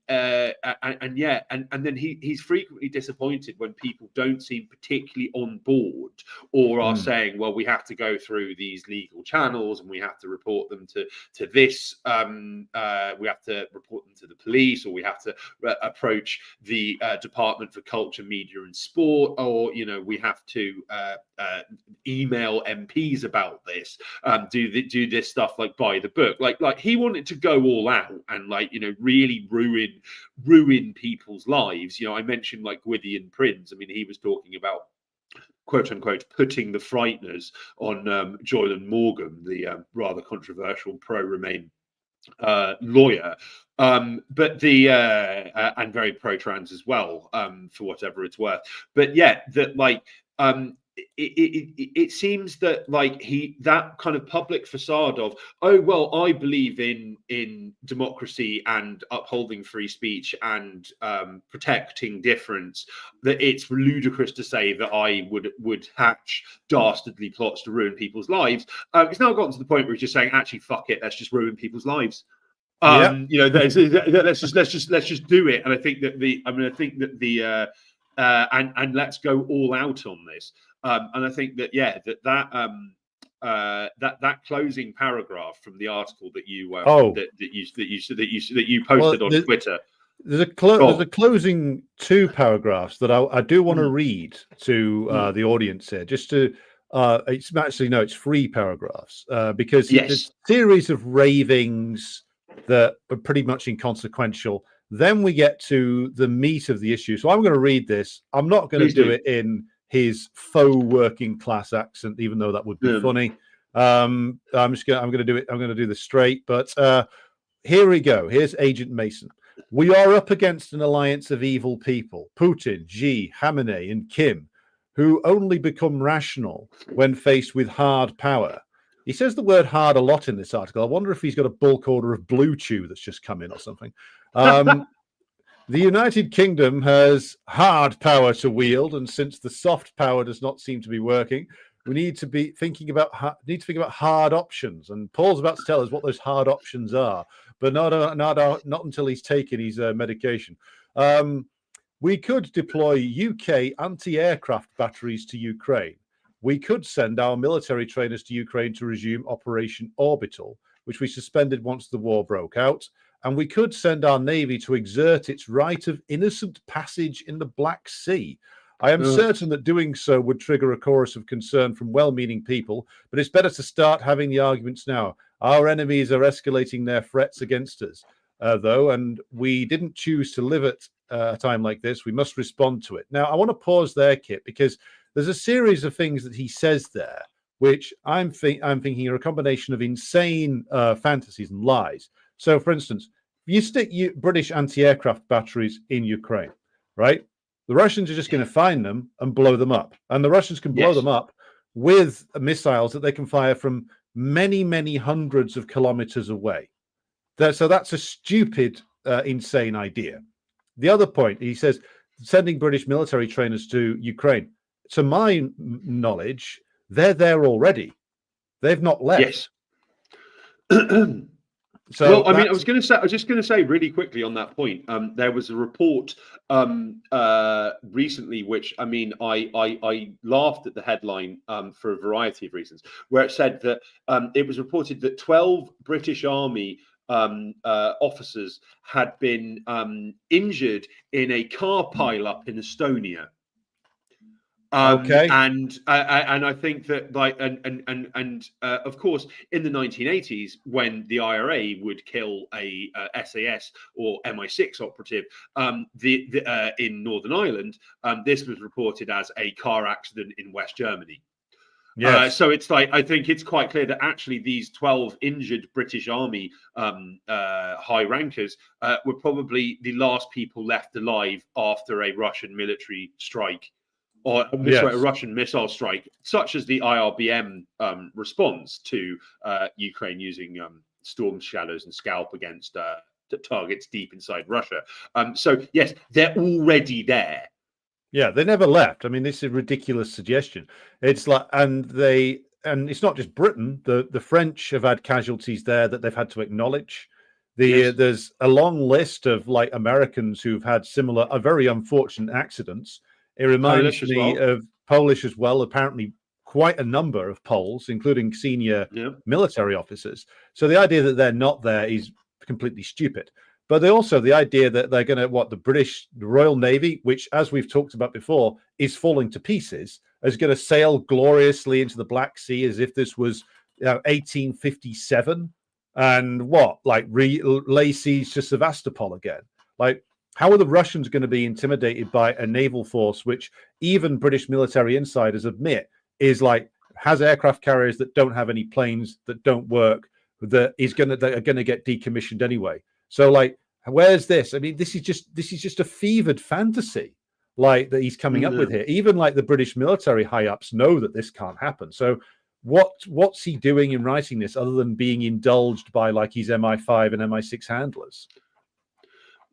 then he's frequently disappointed when people don't seem particularly on board or are saying, well, we have to go through these legal channels and we have to report them to this, we have to report them to the police, or we have to approach the Department for Culture, Media and Sport, or we have to email MPs about this, do this stuff by the book. Like he wanted to go all out and really ruin people's lives. I mentioned Gwydion Prince. I mean, he was talking about, quote unquote, putting the frighteners on Joyland Morgan, the rather controversial pro-Remain lawyer, but the and very pro-trans as well, for whatever it's worth. But yeah, that like it seems that like that kind of public facade of, oh well, I believe in democracy and upholding free speech and protecting difference, that it's ludicrous to say that I would hatch dastardly plots to ruin people's lives. It's now gotten to the point where he's just saying, actually, fuck it, let's just ruin people's lives. You know, let's just do it. And I think that and let's go all out on this. And I think that that closing paragraph from the article that you posted on Twitter. There's a closing 2 paragraphs that I do want to read to the audience here, just to it's 3 paragraphs because there's a series of ravings that are pretty much inconsequential. Then we get to the meat of the issue. So I'm going to read this. I'm not going to do it in his faux working class accent, even though that would be funny. I'm going to do it. I'm going to do this straight. But here we go. Here's Agent Mason. We are up against an alliance of evil people, Putin, Xi, Khamenei, and Kim, who only become rational when faced with hard power. He says the word hard a lot in this article. I wonder if he's got a bulk order of Blue Chew that's just come in or something. The United Kingdom has hard power to wield, and since the soft power does not seem to be working, we need to be thinking about hard options. And Paul's about to tell us what those hard options are, but not until he's taken his medication. We could deploy UK anti-aircraft batteries to Ukraine. We could send our military trainers to Ukraine to resume Operation Orbital, which we suspended once the war broke out. And we could send our Navy to exert its right of innocent passage in the Black Sea. I am certain that doing so would trigger a chorus of concern from well-meaning people, but it's better to start having the arguments now. Our enemies are escalating their threats against us, though, and we didn't choose to live at a time like this. We must respond to it. Now, I want to pause there, Kit, because there's a series of things that he says there, which I'm thinking are a combination of insane fantasies and lies. So, for instance, if you stick British anti-aircraft batteries in Ukraine, right? The Russians are just going to find them and blow them up. And the Russians can blow them up with missiles that they can fire from many, many hundreds of kilometers away. So that's a stupid, insane idea. The other point, he says, sending British military trainers to Ukraine. To my knowledge, they're there already. They've not left. Yes. So, well, I mean, I was just going to say really quickly on that point. There was a report recently, which I mean, I laughed at the headline for a variety of reasons, where it said that it was reported that 12 British Army officers had been injured in a car pileup in Estonia. And I think that like and of course in the 1980s, when the IRA would kill a SAS or MI6 operative in Northern Ireland, this was reported as a car accident in West Germany. Yes. So it's like, I think it's quite clear that actually these 12 injured British Army high rankers were probably the last people left alive after a Russian military strike. Or a Russian missile strike, such as the IRBM response to Ukraine using Storm Shadows and Scalp against targets deep inside Russia. So, yes, they're already there. Yeah, they never left. I mean, this is a ridiculous suggestion. It's like, and it's not just Britain. The French have had casualties there that they've had to acknowledge. There's a long list of like Americans who've had similar, very unfortunate accidents. It reminds me of Polish as well. Apparently, quite a number of Poles, including senior military officers. So the idea that they're not there is completely stupid. But the idea that they're going to, the Royal Navy, which, as we've talked about before, is falling to pieces, is going to sail gloriously into the Black Sea as if this was 1857, and lay siege to Sevastopol again. Like, how are the Russians going to be intimidated by a naval force which even British military insiders admit has aircraft carriers that don't have any planes, that don't work, that are gonna get decommissioned anyway. So like, where's this? I mean, this is just a fevered fantasy like that he's coming up with here. Even like the British military high ups know that this can't happen. So what's he doing in writing this other than being indulged by like his MI5 and MI6 handlers?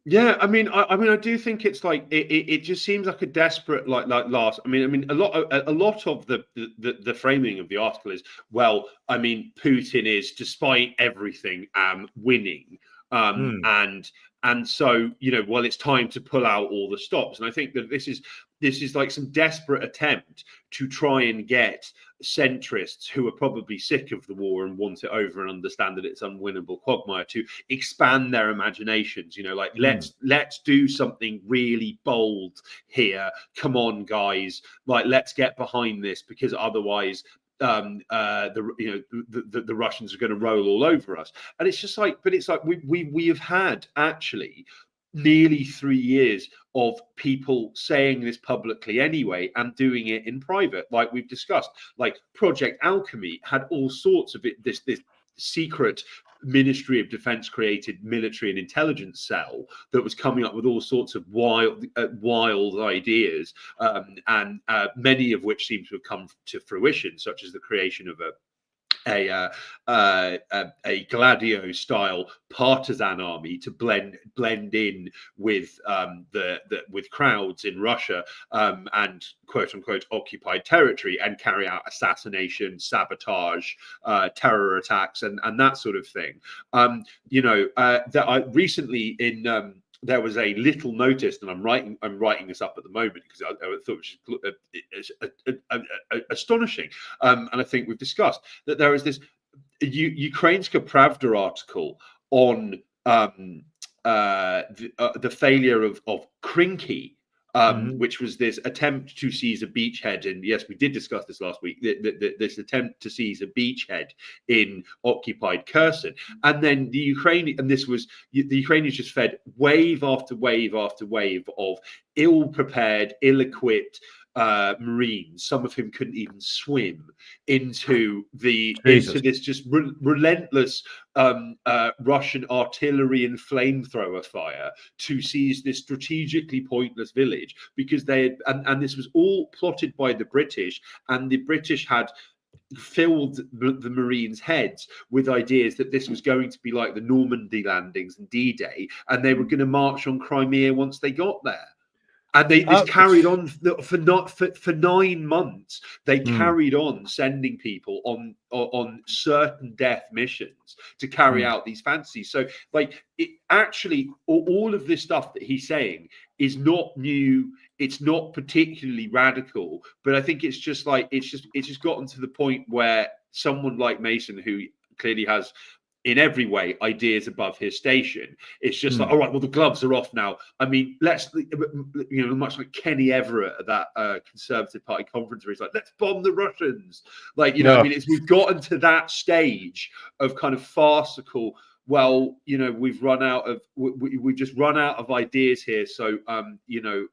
Yeah, I mean, I do think it's like it just seems like a desperate like last. I mean, a lot of the framing of the article is, well, I mean, Putin is, despite everything, winning, and so, you know, well, it's time to pull out all the stops. And I think that this is like some desperate attempt to try and get centrists who are probably sick of the war and want it over and understand that it's unwinnable quagmire to expand their imaginations. You know, like let's do something really bold here. Come on, guys, like let's get behind this, because otherwise the Russians are going to roll all over us. And it's just like, but it's like we have had actually nearly 3 years of people saying this publicly anyway and doing it in private, like we've discussed. Like Project Alchemy had all sorts of this secret Ministry of Defense created military and intelligence cell that was coming up with all sorts of wild ideas, and many of which seem to have come to fruition, such as the creation of a Gladio style partisan army to blend in with with crowds in Russia, and quote unquote occupied territory, and carry out assassination, sabotage, terror attacks, and that sort of thing. You know, that I recently in there was a little notice, and I'm writing this up at the moment because I thought it was astonishing, and I think we've discussed that there is this Ukrainska Pravda article on the failure of Krinky, which was this attempt to seize a beachhead. And yes, we did discuss this last week, this attempt to seize a beachhead in occupied Kherson. And then the Ukrainians just fed wave after wave after wave of ill-prepared, ill-equipped Marines, some of whom couldn't even swim, into this just relentless Russian artillery and flamethrower fire to seize this strategically pointless village, because they had, and this was all plotted by the British, and the British had filled the Marines' heads with ideas that this was going to be like the Normandy landings and D-Day, and they were going to march on Crimea once they got there. And this carried on for 9 months. They carried on sending people on certain death missions to carry out these fantasies. So, like, it actually, all of this stuff that he's saying is not new. It's not particularly radical, but I think it's just gotten to the point where someone like Mason, who clearly has, in every way, ideas above his station, it's just like, all right, well, the gloves are off now. I mean, let's, you know, much like Kenny Everett at that Conservative Party conference where he's like, let's bomb the Russians. Like, you know, I mean, we've gotten to that stage of kind of farcical, well, you know, we've just run out of ideas here. So, you know,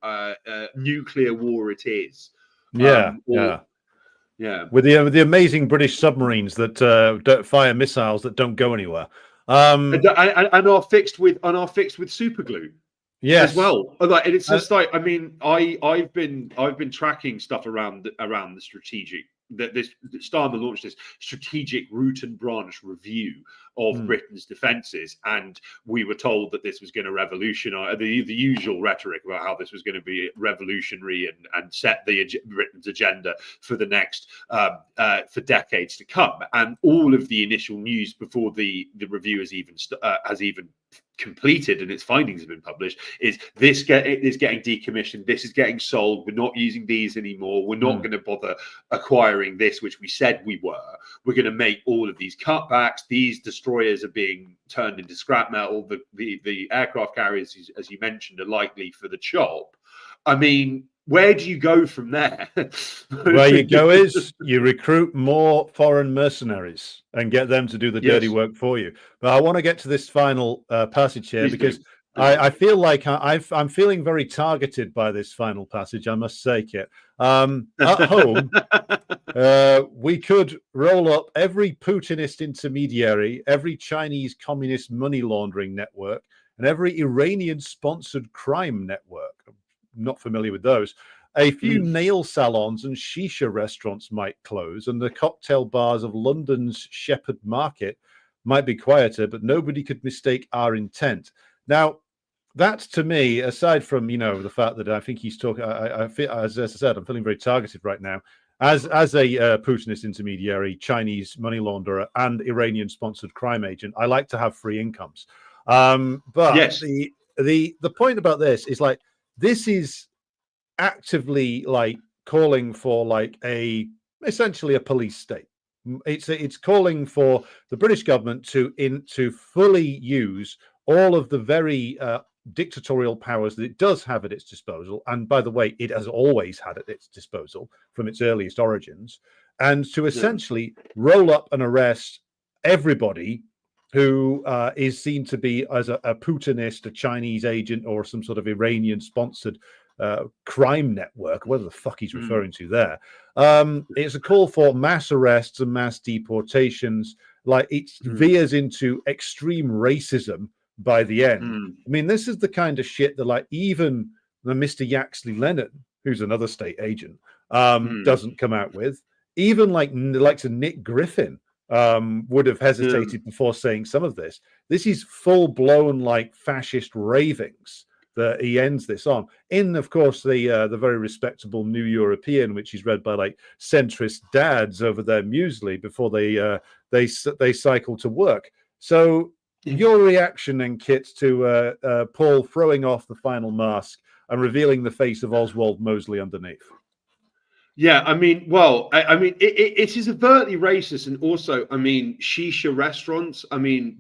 nuclear war it is. Yeah, with the amazing British submarines that don't fire missiles that don't go anywhere, and are fixed with super glue. Yes, as well. Like, and it's just like, I mean, I've been tracking stuff around the strategic. This Starmer launched this strategic root and branch review of Britain's defences, and we were told that this was going to revolutionize the usual rhetoric about how this was going to be revolutionary and set Britain's agenda for the next for decades to come. And all of the initial news before the review has even completed and its findings have been published is this is getting decommissioned, this is getting sold, we're not using these anymore, we're not going to bother acquiring this which we said we're going to make all of these cutbacks, these destroyers are being turned into scrap metal, the aircraft carriers, as you mentioned, are likely for the chop. I mean, where do you go from there? Where you go is you recruit more foreign mercenaries and get them to do the dirty work for you. But I want to get to this final passage here because I feel like I'm feeling very targeted by this final passage. I must say, Kit. At home, We could roll up every Putinist intermediary, every Chinese communist money laundering network, and every Iranian-sponsored crime network. I'm not familiar with those. A few nail salons and shisha restaurants might close, and the cocktail bars of London's Shepherd Market might be quieter, but nobody could mistake our intent. Now, that to me, aside from the fact that I think he's talking, I feel, as I said, I'm feeling very targeted right now. As a Putinist intermediary, Chinese money launderer, and Iranian-sponsored crime agent, I like to have free incomes. But Yes. the point about this is like this is actively like calling for like essentially a police state. It's calling for the British government to fully use all of the very dictatorial powers that it does have at its disposal, and by the way, it has always had at its disposal from its earliest origins, and to essentially roll up and arrest everybody who is seen to be as a Putinist, a Chinese agent, or some sort of Iranian-sponsored crime network, whatever the fuck he's referring to there. It's a call for mass arrests and mass deportations. Like it veers into extreme racism by the end. I mean, this is the kind of shit that like even the Mr. Yaxley Lennon, who's another state agent, doesn't come out with. Even like likes of Nick Griffin would have hesitated before saying some of this. This is full-blown like fascist ravings that he ends this on. In, of course, the very respectable New European, which is read by like centrist dads over their muesli before they cycle to work. So your reaction then, Kit, to Paul throwing off the final mask and revealing the face of Oswald Mosley underneath? Yeah, I mean, well, I mean, it is overtly racist, and also, I mean, shisha restaurants. I mean,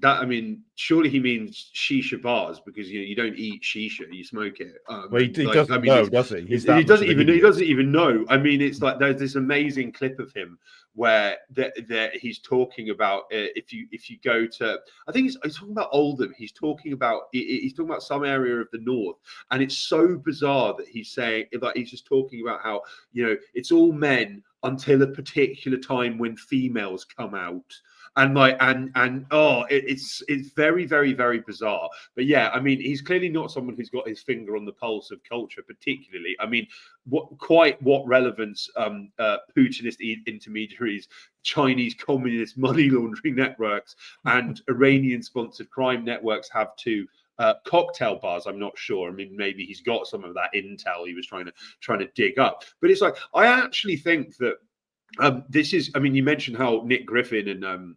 surely he means shisha bars because you don't eat shisha, you smoke it. Well, he doesn't know, does he? He doesn't even know. I mean, it's like there's this amazing clip of him where he's talking about if you go to, I think he's talking about Oldham. He's talking about some area of the north, and it's so bizarre that he's saying, like, he's just talking about how it's all men until a particular time when females come out. And like, it's very, very, very bizarre. But yeah, I mean, he's clearly not someone who's got his finger on the pulse of culture, particularly. I mean, what relevance Putinist intermediaries, Chinese communist money laundering networks, and Iranian-sponsored crime networks have to cocktail bars? I'm not sure. I mean, maybe he's got some of that intel he was trying to dig up. But it's like, I actually think that this is. I mean, you mentioned how Nick Griffin and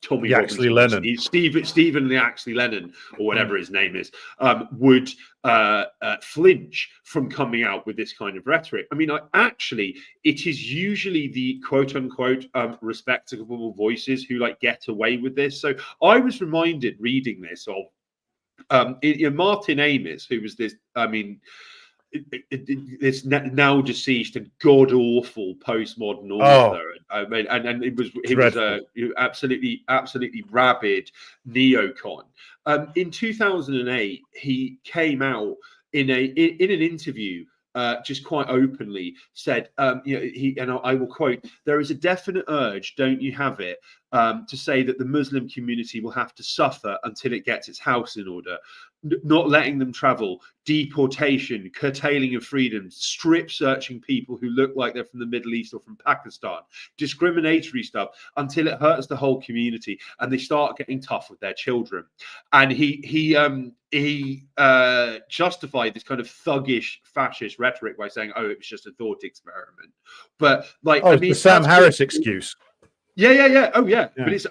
Tommy Yaxley Robinson, Lennon, Stephen Yaxley Lennon, or whatever his name is, would flinch from coming out with this kind of rhetoric. I mean, it is usually the quote unquote respectable voices who like get away with this. So I was reminded reading this of Martin Amis, who was this. I mean, this now deceased and god awful postmodern author. I mean, and he was absolutely rabid neocon. In 2008, he came out in an interview. Just quite openly said, I will quote, "There is a definite urge, don't you have it, to say that the Muslim community will have to suffer until it gets its house in order. Not letting them travel, deportation, curtailing of freedoms, strip searching people who look like they're from the Middle East or from Pakistan, discriminatory stuff until it hurts the whole community and they start getting tough with their children." And he justified this kind of thuggish fascist rhetoric by saying, "Oh, it was just a thought experiment." But like, I mean, the Sam Harris excuse. Yeah. Oh, yeah. But this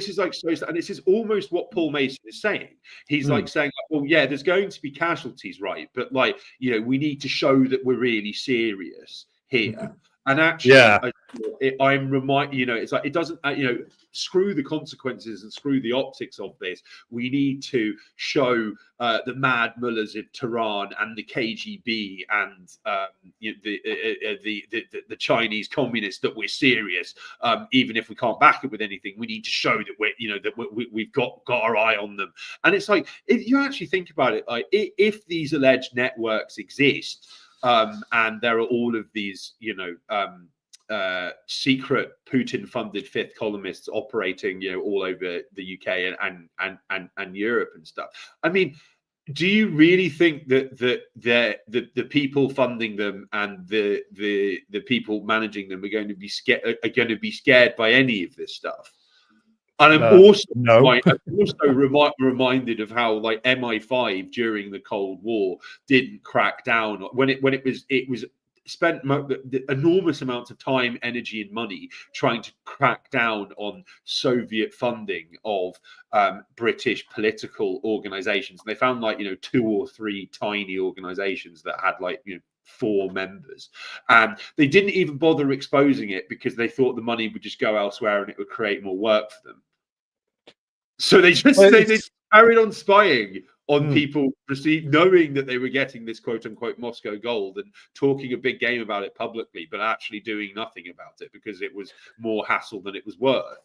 is like so, and this is almost what Paul Mason is saying. He's like saying, well, yeah, there's going to be casualties, right? But like, we need to show that we're really serious here. And actually, I'm reminded, it's like, it doesn't, screw the consequences and screw the optics of this. We need to show the mad mullahs of Tehran and the KGB and the Chinese communists that we're serious. Even if we can't back it with anything, we need to show that we've got our eye on them. And it's like, if you actually think about it, like if these alleged networks exist, and there are all of these, secret Putin-funded fifth columnists operating, all over the UK and Europe and stuff. I mean, do you really think that the people funding them and the people managing them are going to be scared by any of this stuff? And I'm also reminded of how like MI5 during the Cold War didn't crack down when it was spent the enormous amounts of time, energy, and money trying to crack down on Soviet funding of British political organizations. And they found like 2 or 3 tiny organizations that had like 4 members, and they didn't even bother exposing it because they thought the money would just go elsewhere and it would create more work for them. So they carried on spying on people, knowing that they were getting this quote unquote Moscow gold and talking a big game about it publicly, but actually doing nothing about it because it was more hassle than it was worth.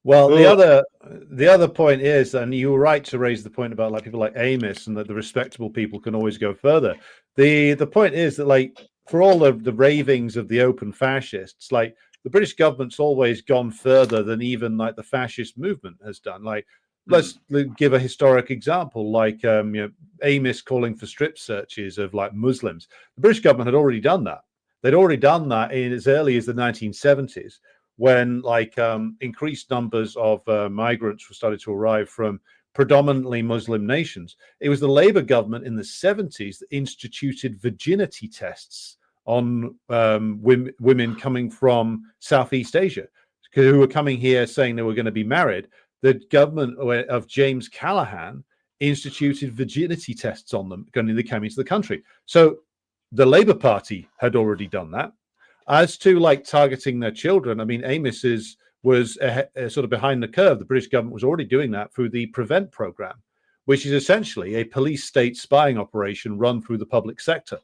Well, the other point is, and you were right to raise the point about like people like Amos and that the respectable people can always go further. The point is that like for all of the ravings of the open fascists, like the British government's always gone further than even like the fascist movement has done. Like, let's give a historic example, like Amos calling for strip searches of like Muslims. The British government had already done that. They'd already done that in as early as the 1970s, when like increased numbers of migrants were started to arrive from predominantly Muslim nations. It was the Labour government in the 70s that instituted virginity tests on women coming from Southeast Asia who were coming here saying they were going to be married. The government of James Callaghan instituted virginity tests on them when they came into the country. So the Labour Party had already done that. As to like targeting their children, I mean, Amos was sort of behind the curve. The British government was already doing that through the Prevent program, which is essentially a police state spying operation run through the public sector,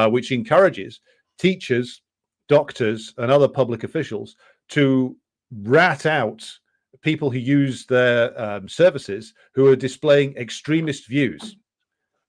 which encourages teachers, doctors, and other public officials to rat out people who use their services who are displaying extremist views.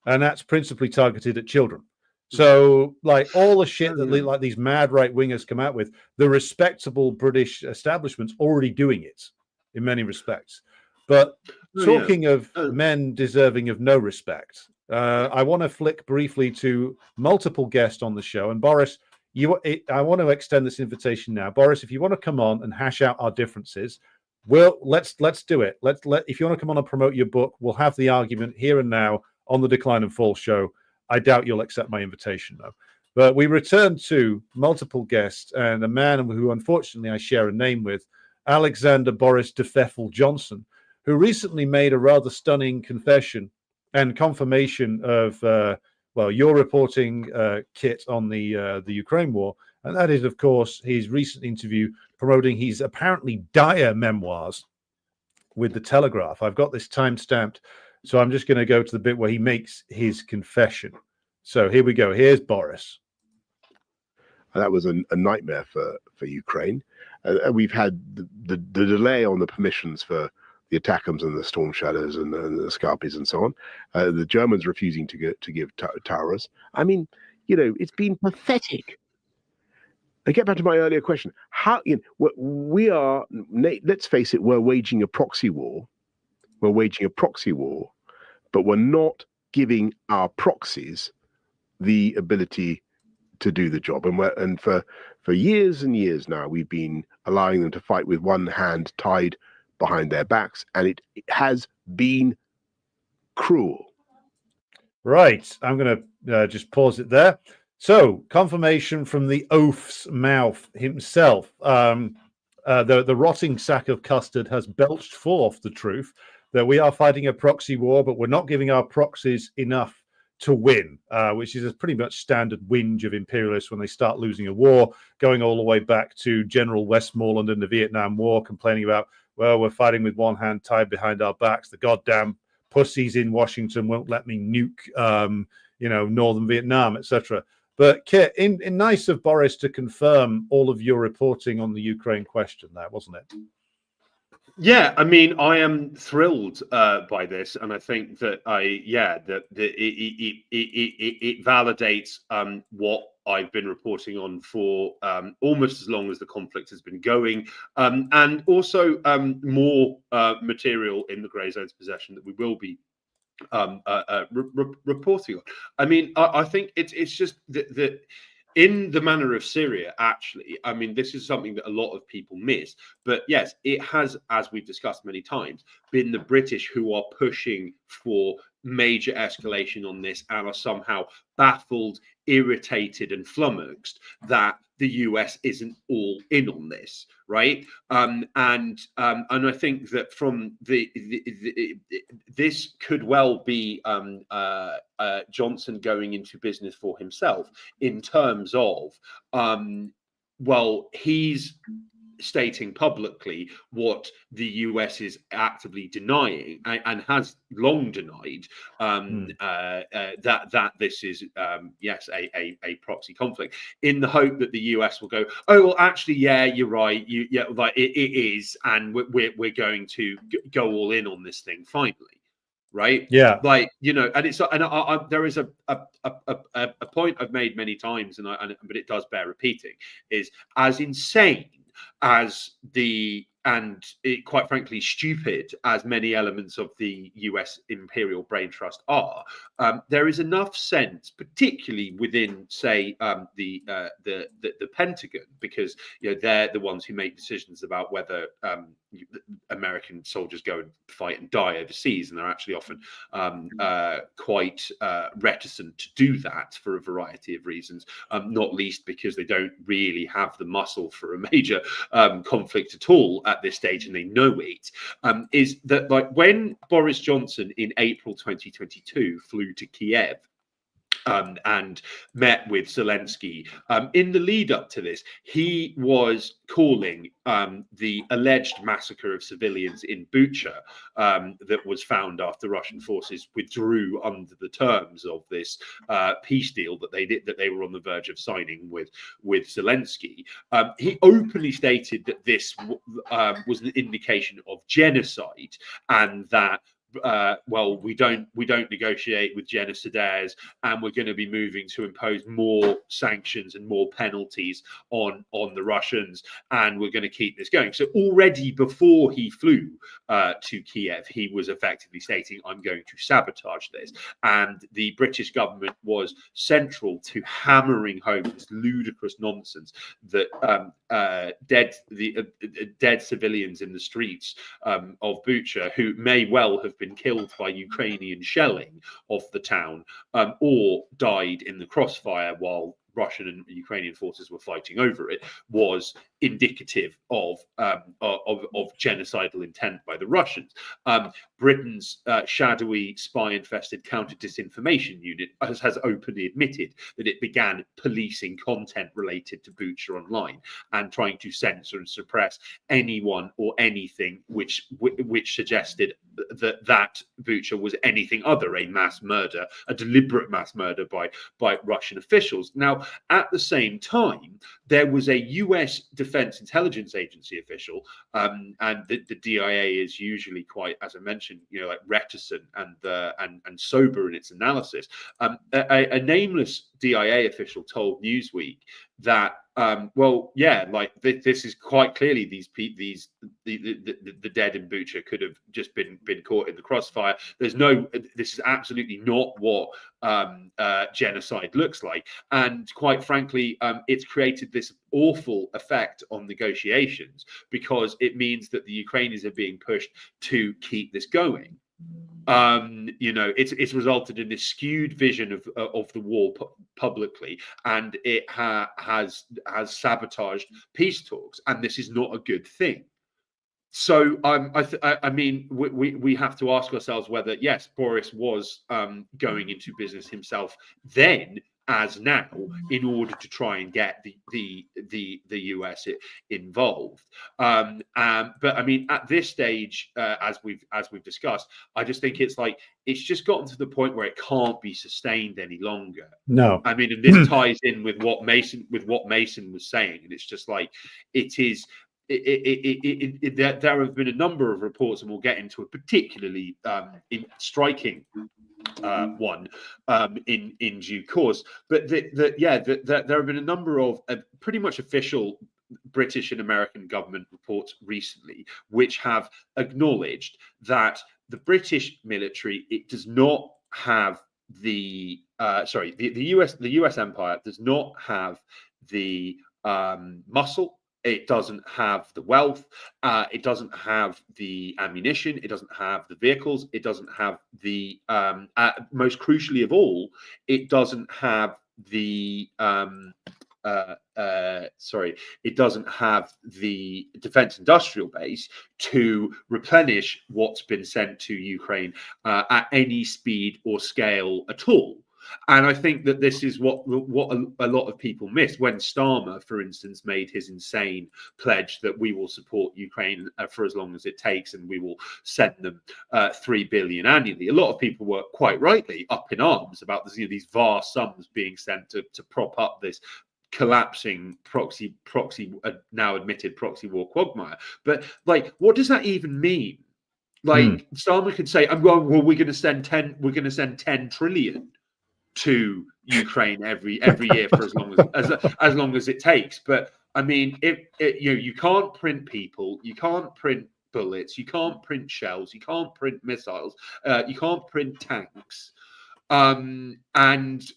And that's principally targeted at children. So, like all the shit that like these mad right wingers come out with, the respectable British establishment's already doing it in many respects. But talking of men deserving of no respect, I want to flick briefly to multiple guests on the show. And Boris, I want to extend this invitation now. Boris, if you want to come on and hash out our differences, let's do it. If you want to come on and promote your book, we'll have the argument here and now on the Decline and Fall show. I doubt you'll accept my invitation, though. But we return to multiple guests and a man who, unfortunately, I share a name with, Alexander Boris de Pfeffel Johnson, who recently made a rather stunning confession and confirmation of, your reporting, Kit, on the Ukraine war. And that is, of course, his recent interview promoting his apparently dire memoirs with The Telegraph. I've got this time-stamped, so I'm just going to go to the bit where he makes his confession. So here we go. Here's Boris. That was a nightmare for Ukraine. We've had the delay on the permissions for the ATACMS and the Storm Shadows and the Scarpies and so on. The Germans refusing to give Taurus. I mean, it's been pathetic. I get back to my earlier question. How we are? Let's face it. We're waging a proxy war. We're waging a proxy war, but we're not giving our proxies the ability to do the job. And for years and years now, we've been allowing them to fight with one hand tied behind their backs, and it has been cruel. Right. I'm going to just pause it there. So, confirmation from the oaf's mouth himself. The rotting sack of custard has belched forth the truth that we are fighting a proxy war, but we're not giving our proxies enough to win, which is a pretty much standard whinge of imperialists when they start losing a war, going all the way back to General Westmoreland in the Vietnam War, complaining about, well, we're fighting with one hand tied behind our backs. The goddamn pussies in Washington won't let me nuke, northern Vietnam, etc. But Kit, in nice of Boris to confirm all of your reporting on the Ukraine question there, wasn't it? Yeah, I mean, I am thrilled by this, and I think that it validates what I've been reporting on for almost as long as the conflict has been going, and also more material in the Grey Zone's possession that we will be reporting on. I mean, I think it's just that in the manner of Syria, actually, I mean, this is something that a lot of people miss. But yes, it has, as we've discussed many times, been the British who are pushing for major escalation on this and are somehow baffled, irritated, and flummoxed that the US isn't all in on this, right? And I think that from this could well be Johnson going into business for himself in terms of well, he's stating publicly what the US is actively denying and has long denied that this is yes a proxy conflict, in the hope that the US will go, oh well, actually yeah, you're right, like it is, and we're going to go all in on this thing finally. Right? Yeah. Like, you know, and it's there is a point I've made many times, but it does bear repeating, is as insane as quite frankly stupid as many elements of the US imperial brain trust are, there is enough sense, particularly within, say, the Pentagon, because you know they're the ones who make decisions about whether American soldiers go and fight and die overseas, and they're actually often quite reticent to do that for a variety of reasons, not least because they don't really have the muscle for a major conflict at all at this stage, and they know it. Is that, like, when Boris Johnson in April 2022 flew to Kiev and met with Zelensky, in the lead up to this, he was calling the alleged massacre of civilians in Bucha that was found after Russian forces withdrew under the terms of this peace deal that they were on the verge of signing with Zelensky. He openly stated that this was an indication of genocide, and that well, we don't negotiate with genocidaires, and we're going to be moving to impose more sanctions and more penalties on the Russians, and we're going to keep this going. So already before he flew to Kiev, he was effectively stating, I'm going to sabotage this. And the British government was central to hammering home this ludicrous nonsense that dead civilians in the streets of Bucha, who may well have been killed by Ukrainian shelling of the town, or died in the crossfire while Russian and Ukrainian forces were fighting over it, was indicative of genocidal intent by the Russians. Britain's shadowy, spy-infested counter-disinformation unit has openly admitted that it began policing content related to Bucha online and trying to censor and suppress anyone or anything which suggested that Bucha was anything other a mass murder, a deliberate mass murder by Russian officials. Now, at the same time, there was a US Defense Intelligence Agency official, and the DIA is usually quite, as I mentioned, you know, like reticent and sober in its analysis. A nameless DIA official told Newsweek that well, yeah, like this is quite clearly the dead in Bucha could have just been caught in the crossfire. This is absolutely not what genocide looks like, and quite frankly, it's created this awful effect on negotiations, because it means that the Ukrainians are being pushed to keep this going. You know, it's resulted in this skewed vision of the war publicly, and it has sabotaged peace talks, and this is not a good thing. So I mean, we have to ask ourselves whether, yes, Boris was going into business himself then as now in order to try and get the US involved. But I mean, at this stage, as we've discussed, I just think it's just gotten to the point where it can't be sustained any longer. No, I mean, and this ties in with what Mason was saying, and it's just like it is. there have been a number of reports, and we'll get into a particularly striking one in due course. But there have been a number of pretty much official British and American government reports recently, which have acknowledged that the British military, it does not have the US empire does not have the muscle. It doesn't have the wealth. It doesn't have the ammunition. It doesn't have the vehicles. It doesn't have the most crucially of all, it doesn't have the it doesn't have the defense industrial base to replenish what's been sent to Ukraine at any speed or scale at all. And I think that this is what a lot of people miss when Starmer, for instance, made his insane pledge that we will support Ukraine for as long as it takes, and we will send them $3 billion annually. A lot of people were quite rightly up in arms about this, these vast sums being sent to prop up this collapsing proxy now admitted proxy war quagmire. But like, what does that even mean? Like, Starmer could say, "I'm going. Well, we're going to send 10 trillion." To Ukraine every year for as long as it takes. But I mean, you can't print people, you can't print bullets, you can't print shells, you can't print missiles, you can't print tanks, and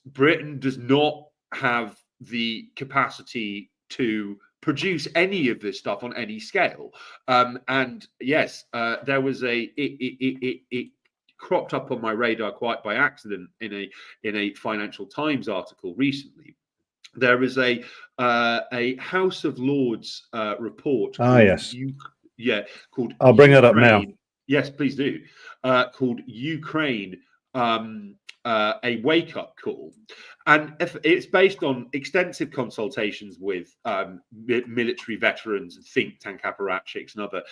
Britain does not have the capacity to produce any of this stuff on any scale. And yes, there was it cropped up on my radar quite by accident in a Financial Times article recently. There is a House of Lords report. Yes. Called. I'll bring that up now. Yes, please do. Called Ukraine, a wake-up call, and if it's based on extensive consultations with military veterans and think tank apparatchiks and other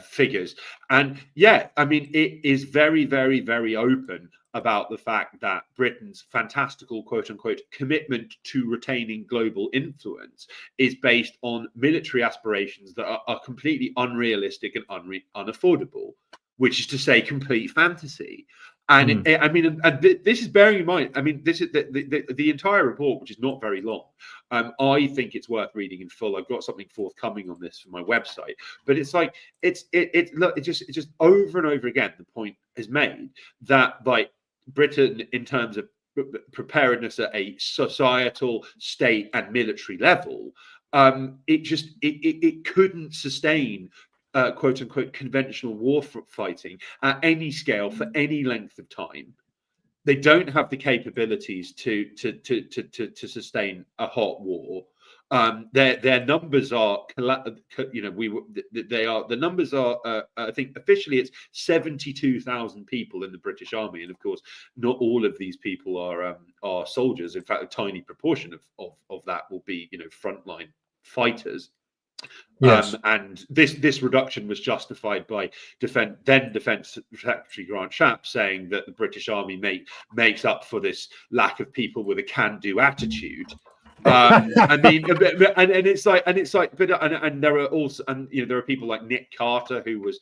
figures. And yeah, I mean, it is very, very, very open about the fact that Britain's fantastical quote unquote commitment to retaining global influence is based on military aspirations that are completely unrealistic and unaffordable, which is to say complete fantasy. And I mean, and this is bearing in mind, I mean, this is the entire report, which is not very long. I think it's worth reading in full. I've got something forthcoming on this from my website, but it's like it's just over and over again. The point is made that like Britain, in terms of preparedness at a societal, state, and military level, it couldn't sustain quote unquote conventional war fighting at any scale for any length of time. They don't have the capabilities to sustain a hot war. Their numbers are, the numbers are. I think officially it's 72,000 people in the British Army, and of course, not all of these people are soldiers. In fact, a tiny proportion of that will be frontline fighters. Yes. And this reduction was justified by then Defence Secretary Grant Shapps saying that the British Army makes up for this lack of people with a can-do attitude. I mean, and there are also, there are people like Nick Carter, who was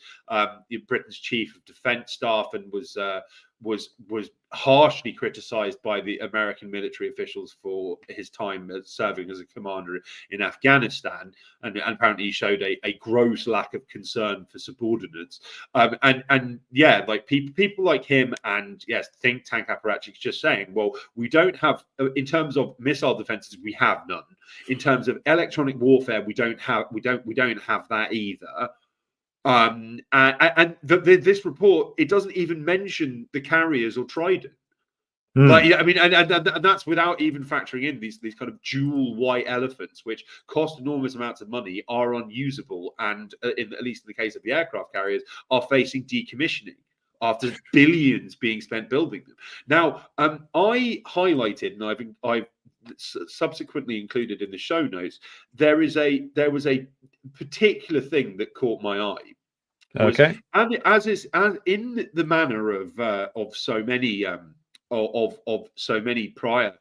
Britain's Chief of Defence Staff and was harshly criticised by the American military officials for his time serving as a commander in Afghanistan, and apparently he showed a gross lack of concern for subordinates. And like people like him, and yes, think tank apparatchiks just saying, well, we don't have, in terms of missile defenses, we have none. In terms of electronic warfare, we don't have that either. And this report, it doesn't even mention the carriers or Trident. Like, I mean, and that's without even factoring in these kind of dual white elephants, which cost enormous amounts of money, are unusable, and at least in the case of the aircraft carriers, are facing decommissioning after billions being spent building them. Now, I highlighted, and I've subsequently included in the show notes, there was a particular thing that caught my eye. And as in the manner of so many of so many prior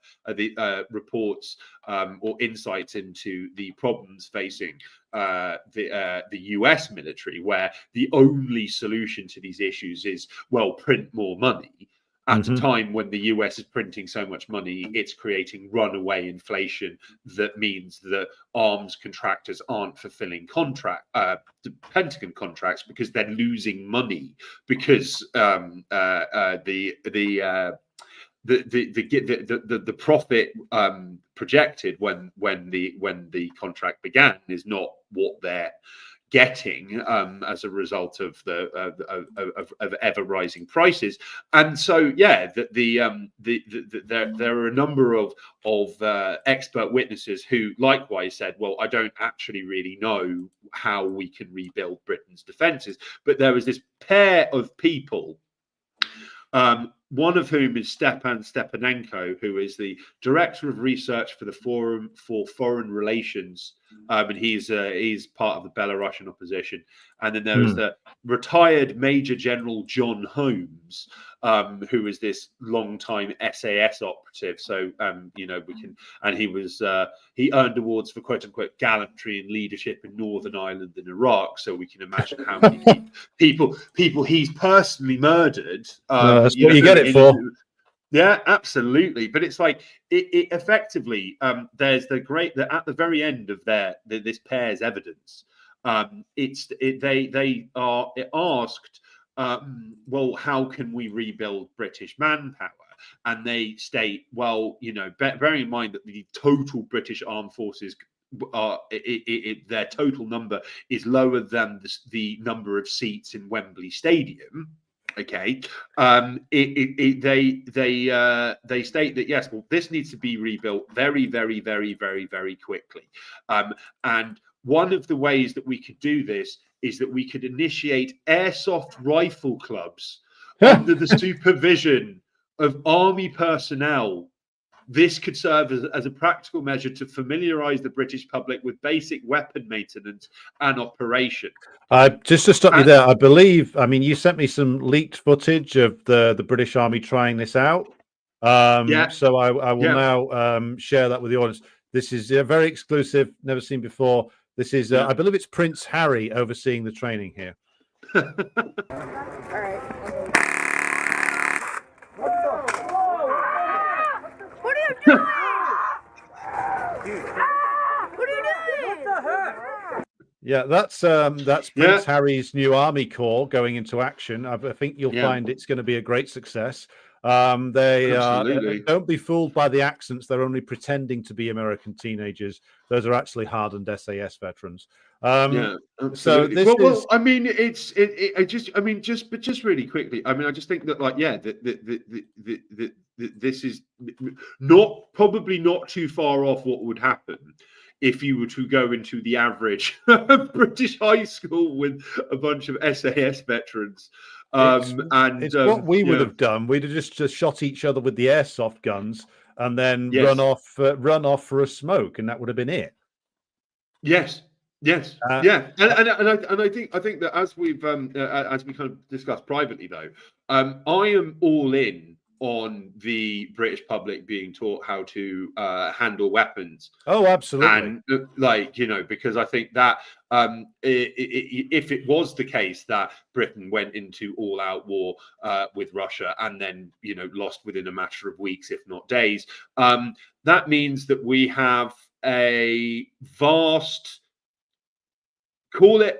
reports or insights into the problems facing the US military, where the only solution to these issues is, well, print more money. At a time when the US is printing so much money, it's creating runaway inflation that means that arms contractors aren't fulfilling the Pentagon contracts because they're losing money because the profit projected when the contract began is not what they're getting as a result of of ever rising prices. And so there are a number of expert witnesses who likewise said, well, I don't actually really know how we can rebuild Britain's defenses, but there was this pair of people, one of whom is Stepan Stepanenko, who is the director of research for the Forum for Foreign Relations, and he's part of the Belarusian opposition. And then there is the retired Major General John Holmes, who is this long-time SAS operative. So he earned awards for quote unquote gallantry and leadership in Northern Ireland and Iraq. So we can imagine how many people he's personally murdered. That's what you get it for. Yeah, absolutely. But it's like it effectively there's at the very end of this pair's evidence. They are asked, well, how can we rebuild British manpower? And they state, well, bearing in mind that the total British armed forces their total number is lower than the number of seats in Wembley Stadium. Okay, they state that yes, well, this needs to be rebuilt very, very, very, very, very quickly. And one of the ways that we could do this is that we could initiate airsoft rifle clubs under the supervision of army personnel. This could serve as a practical measure to familiarize the British public with basic weapon maintenance and operation. Just to stop you there, I believe, you sent me some leaked footage of the British Army trying this out. So I will now share that with the audience. This is very exclusive, never seen before. This is, I believe it's Prince Harry overseeing the training here. All right. What are you doing? What are you doing? What the heck? Yeah, that's Prince Harry's new army corps going into action. I think you'll find it's going to be a great success. Don't be fooled by the accents. They're only pretending to be American teenagers. Those are actually hardened SAS veterans. So this just really quickly. I just think that this is probably not too far off what would happen if you were to go into the average British high school with a bunch of SAS veterans. It's what we would have done. We'd have just shot each other with the airsoft guns and then run off for a smoke, and that would have been it. Yes. And I think that as we kind of discussed privately, though, I am all in on the British public being taught how to handle weapons. Oh, absolutely. And because I think that if it was the case that Britain went into all-out war with Russia and then lost within a matter of weeks, if not days, that means that we have a vast, call it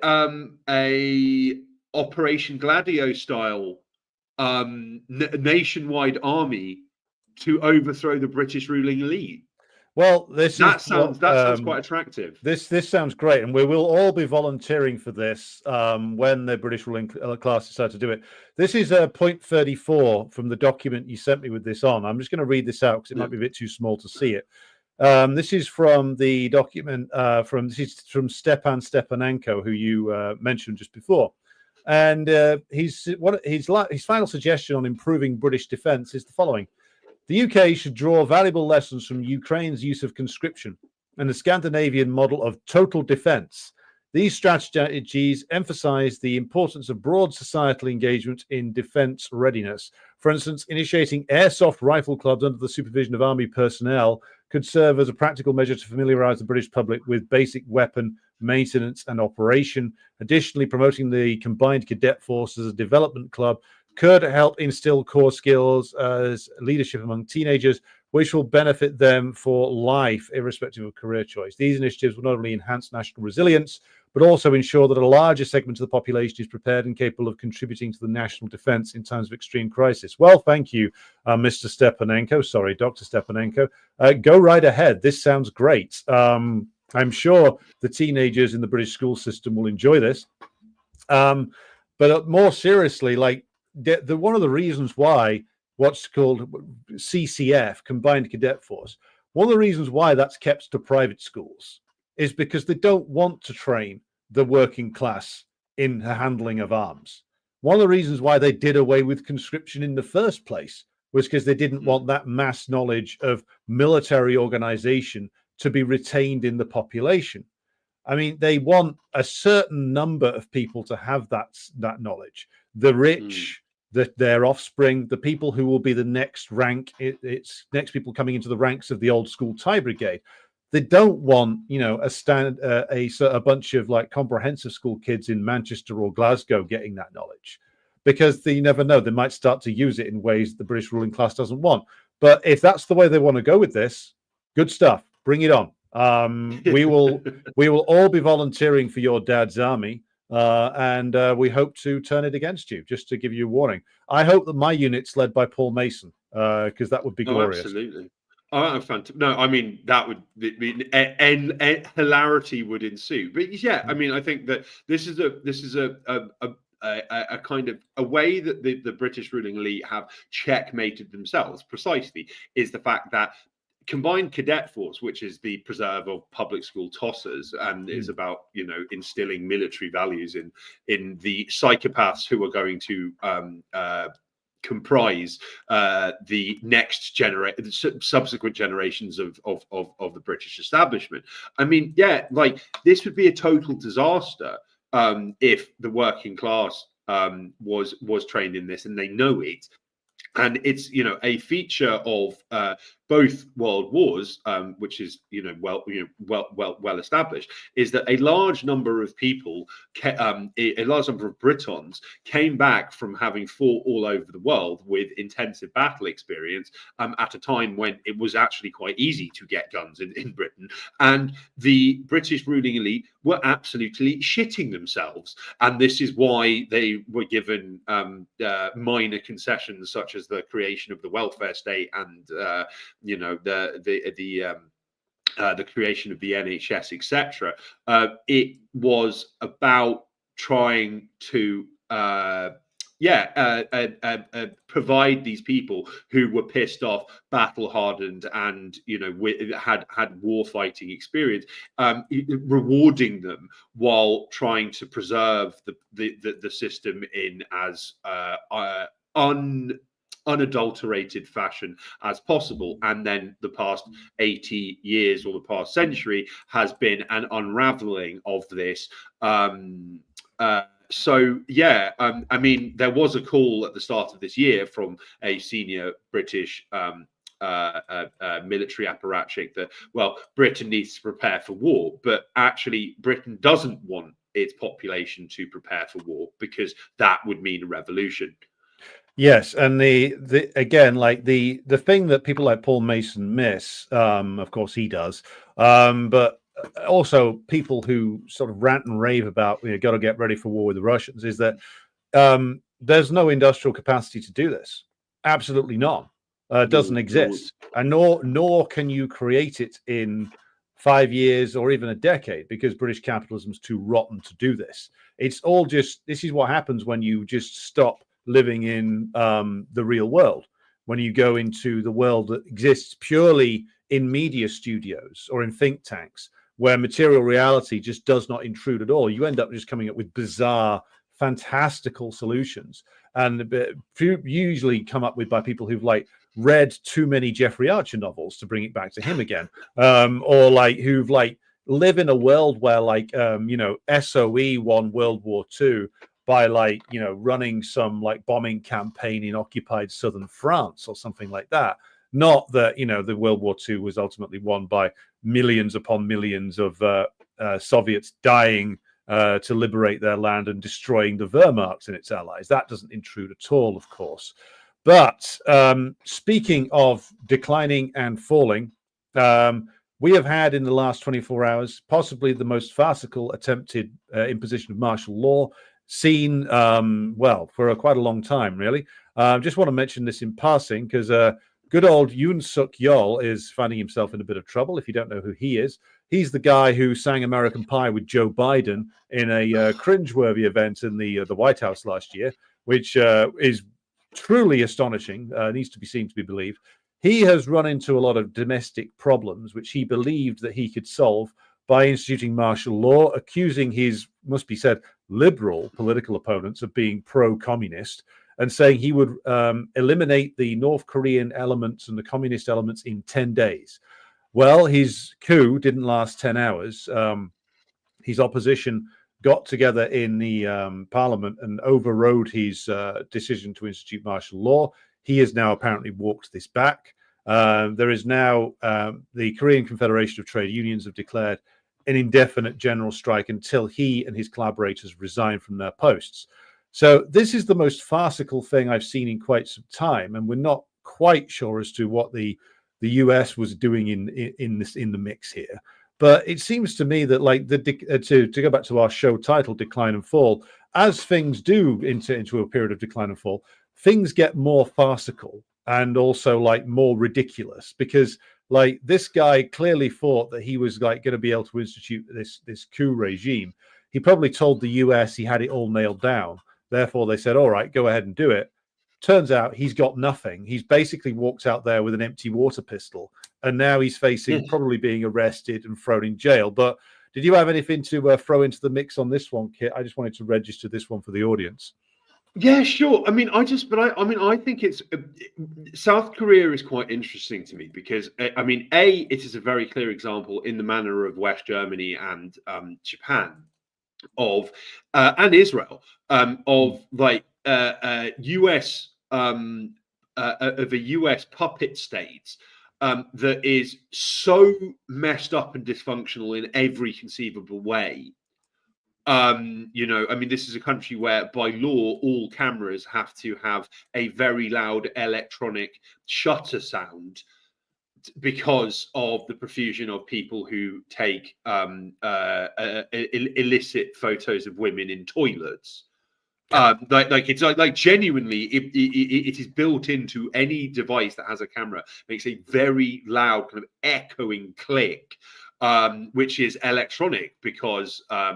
a Operation Gladio style nationwide army to overthrow the British ruling elite. Well, that sounds quite attractive. This sounds great, and we will all be volunteering for this when the British ruling class decide to do it. This is point 34 from the document you sent me with this on. I'm just going to read this out because it might be a bit too small to see it. This is from the document from Stepan Stepanenko, who you mentioned just before. And his final suggestion on improving British defence is the following: the UK should draw valuable lessons from Ukraine's use of conscription and the Scandinavian model of total defence. These strategies emphasize the importance of broad societal engagement in defense readiness. For instance, initiating airsoft rifle clubs under the supervision of army personnel could serve as a practical measure to familiarize the British public with basic weapon maintenance and operation. Additionally, promoting the combined cadet force as a development club could help instill core skills as leadership among teenagers, which will benefit them for life, irrespective of career choice. These initiatives will not only enhance national resilience, but also ensure that a larger segment of the population is prepared and capable of contributing to the national defense in times of extreme crisis. Well, thank you, Mr. Stepanenko. Sorry, Dr. Stepanenko. Go right ahead. This sounds great. I'm sure the teenagers in the British school system will enjoy this. But more seriously, like one of the reasons why what's called CCF, Combined Cadet Force, one of the reasons why that's kept to private schools is because they don't want to train the working class in the handling of arms. One of the reasons why they did away with conscription in the first place was because they didn't want that mass knowledge of military organization to be retained in the population. I mean, they want a certain number of people to have that knowledge. The rich, their offspring, the people who will be the next rank, it's next people coming into the ranks of the old school Thai brigade. They don't want, a bunch of like comprehensive school kids in Manchester or Glasgow getting that knowledge, because you never know, they might start to use it in ways the British ruling class doesn't want. But if that's the way they want to go with this, good stuff. Bring it on. We will all be volunteering for your dad's army, and we hope to turn it against you. Just to give you a warning, I hope that my unit's led by Paul Mason, because that would be glorious. Absolutely. Oh, fantastic. No, I mean, that would be, and hilarity would ensue. But yeah, I mean, I think that this is a kind of a way that the British ruling elite have checkmated themselves precisely, is the fact that Combined Cadet Force, which is the preserve of public school tossers and is about, instilling military values in the psychopaths who are going to comprise the next subsequent generations of the British establishment. I mean, yeah, like this would be a total disaster if the working class was trained in this, and they know it. And it's, a feature of both world wars, which is, well established, is that a large number of people, a large number of Britons came back from having fought all over the world with intensive battle experience at a time when it was actually quite easy to get guns in Britain. And the British ruling elite were absolutely shitting themselves. And this is why they were given minor concessions, such as the creation of the welfare state and the creation of the NHS, etc. It was about trying to provide these people who were pissed off, battle hardened, and had war fighting experience, rewarding them while trying to preserve the system in as unadulterated fashion as possible. And then the past 80 years or the past century has been an unraveling of this. So yeah, I mean, there was a call at the start of this year from a senior British military apparatchik that, well, Britain needs to prepare for war, but actually Britain doesn't want its population to prepare for war, because that would mean a revolution. Yes, and the again, like the thing that people like Paul Mason miss, of course he does, but also people who sort of rant and rave about got to get ready for war with the Russians, is that there's no industrial capacity to do this. Absolutely none. It doesn't exist, and nor can you create it in 5 years or even a decade, because British capitalism's too rotten to do this. It's all just, this is what happens when you just stop living in the real world, when you go into the world that exists purely in media studios or in think tanks, where material reality just does not intrude at all. You end up just coming up with bizarre, fantastical solutions, and usually come up with by people who've like read too many Jeffrey Archer novels, to bring it back to him again, or like who've like live in a world where, like, SOE won World War II by, like, running some like bombing campaign in occupied southern France or something like that. Not that, the World War II was ultimately won by millions upon millions of Soviets dying to liberate their land and destroying the Wehrmacht and its allies. That doesn't intrude at all, of course. But speaking of declining and falling, we have had in the last 24 hours possibly the most farcical attempted imposition of martial law seen, for quite a long time, really. Just want to mention this in passing because good old Yoon Suk Yeol is finding himself in a bit of trouble. If you don't know who he is, he's the guy who sang American Pie with Joe Biden in a cringeworthy event in the White House last year, which is truly astonishing, needs to be seen to be believed. He has run into a lot of domestic problems, which he believed that he could solve by instituting martial law, accusing his, must be said, liberal political opponents of being pro-communist, and saying he would eliminate the North Korean elements and the communist elements in 10 days. Well, his coup didn't last 10 hours. His opposition got together in the parliament and overrode his decision to institute martial law. He has now apparently walked this back. There is now the Korean Confederation of Trade Unions have declared an indefinite general strike until he and his collaborators resign from their posts. So this is the most farcical thing I've seen in quite some time, and we're not quite sure as to what the US was doing in the mix here. But it seems to me that, like, to go back to our show title, Decline and Fall, as things do into a period of decline and fall, things get more farcical and also like more ridiculous, because like this guy clearly thought that he was like going to be able to institute this coup regime. He probably told the US he had it all nailed down. Therefore, they said, all right, go ahead and do it. Turns out he's got nothing. He's basically walked out there with an empty water pistol, and now he's facing probably being arrested and thrown in jail. But did you have anything to throw into the mix on this one, Kit? I just wanted to register this one for the audience. Yeah, sure. I mean, I think it's South Korea is quite interesting to me because I mean, it is a very clear example in the manner of West Germany and Japan of and Israel of like US of a US puppet state that is so messed up and dysfunctional in every conceivable way. I mean, this is a country where by law all cameras have to have a very loud electronic shutter sound because of the profusion of people who take illicit photos of women in toilets. It's like genuinely, it is built into any device that has a camera. Makes a very loud kind of echoing click, which is electronic because a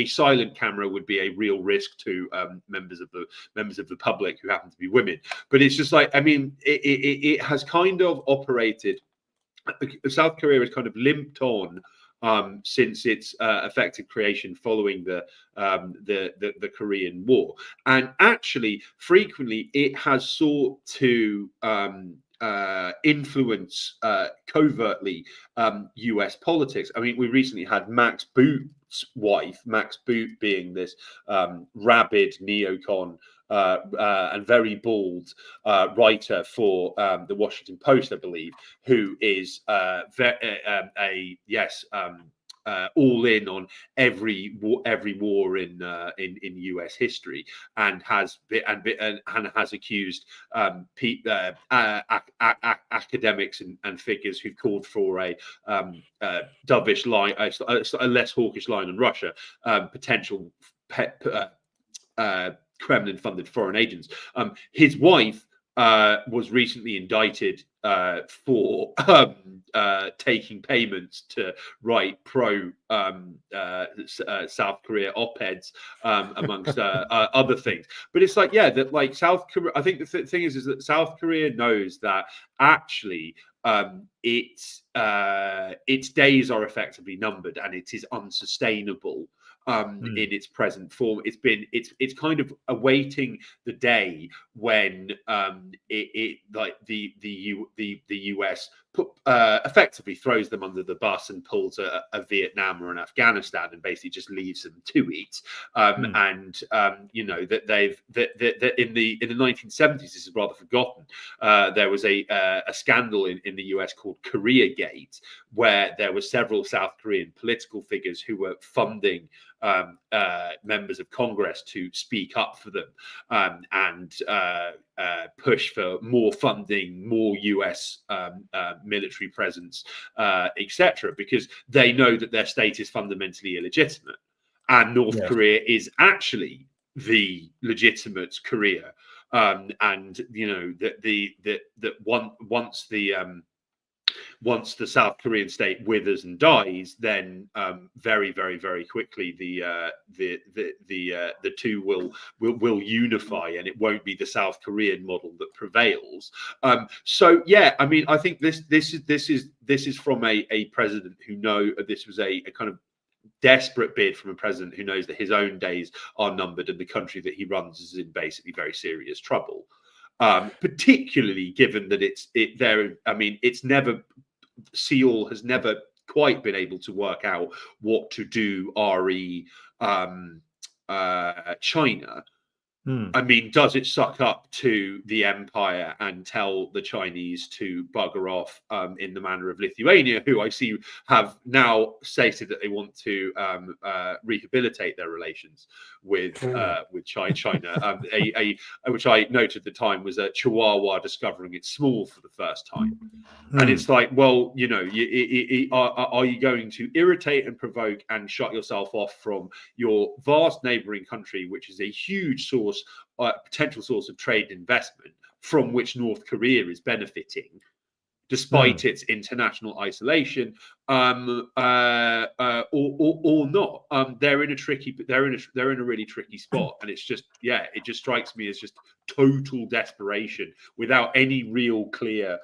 silent camera would be a real risk to members of the public who happen to be women. But it's just like, I mean, it has kind of operated. South Korea has kind of limped on since its effective creation following the Korean War, and actually frequently it has sought to influence covertly US politics. I mean, we recently had Max Boot's wife, Max Boot being this rabid neocon and very bald writer for the Washington Post, I believe, who is all in on every war in US history, and has accused academics and figures who've called for a dovish line, a less hawkish line on Russia, potential Kremlin-funded foreign agents. His wife was recently indicted for taking payments to write pro South Korea op-eds, amongst other things. But it's like, yeah, that like South Korea. I think the thing is that South Korea knows that actually its days are effectively numbered, and it is unsustainable in its present form. It's kind of awaiting the day when the US effectively throws them under the bus and pulls a Vietnam or an Afghanistan and basically just leaves them to it. And you know that that in the 1970s, this is rather forgotten. There was a scandal in the US called Korea Gate, where there were several South Korean political figures who were funding members of Congress to speak up for them and push for more funding, more US military presence, etc., because they know that their state is fundamentally illegitimate, and North Korea is actually the legitimate Korea, and you know that once the South Korean state withers and dies, then very, very, very quickly the two will unify, and it won't be the South Korean model that prevails. So yeah, I mean, I think this is from a president who this was a kind of desperate bid from a president who knows that his own days are numbered and the country that he runs is in basically very serious trouble. Particularly given that Seoul has never quite been able to work out what to do re China. I mean, does it suck up to the empire and tell the Chinese to bugger off in the manner of Lithuania, who I see have now stated that they want to rehabilitate their relations with China, which I noted at the time was a Chihuahua discovering it's small for the first time. And it's like, well, you know, are you going to irritate and provoke and shut yourself off from your vast neighboring country, which is a huge potential source of trade investment from which North Korea is benefiting, despite its international isolation, or not? They're in a really tricky spot, and it's just it just strikes me as just total desperation without any real clear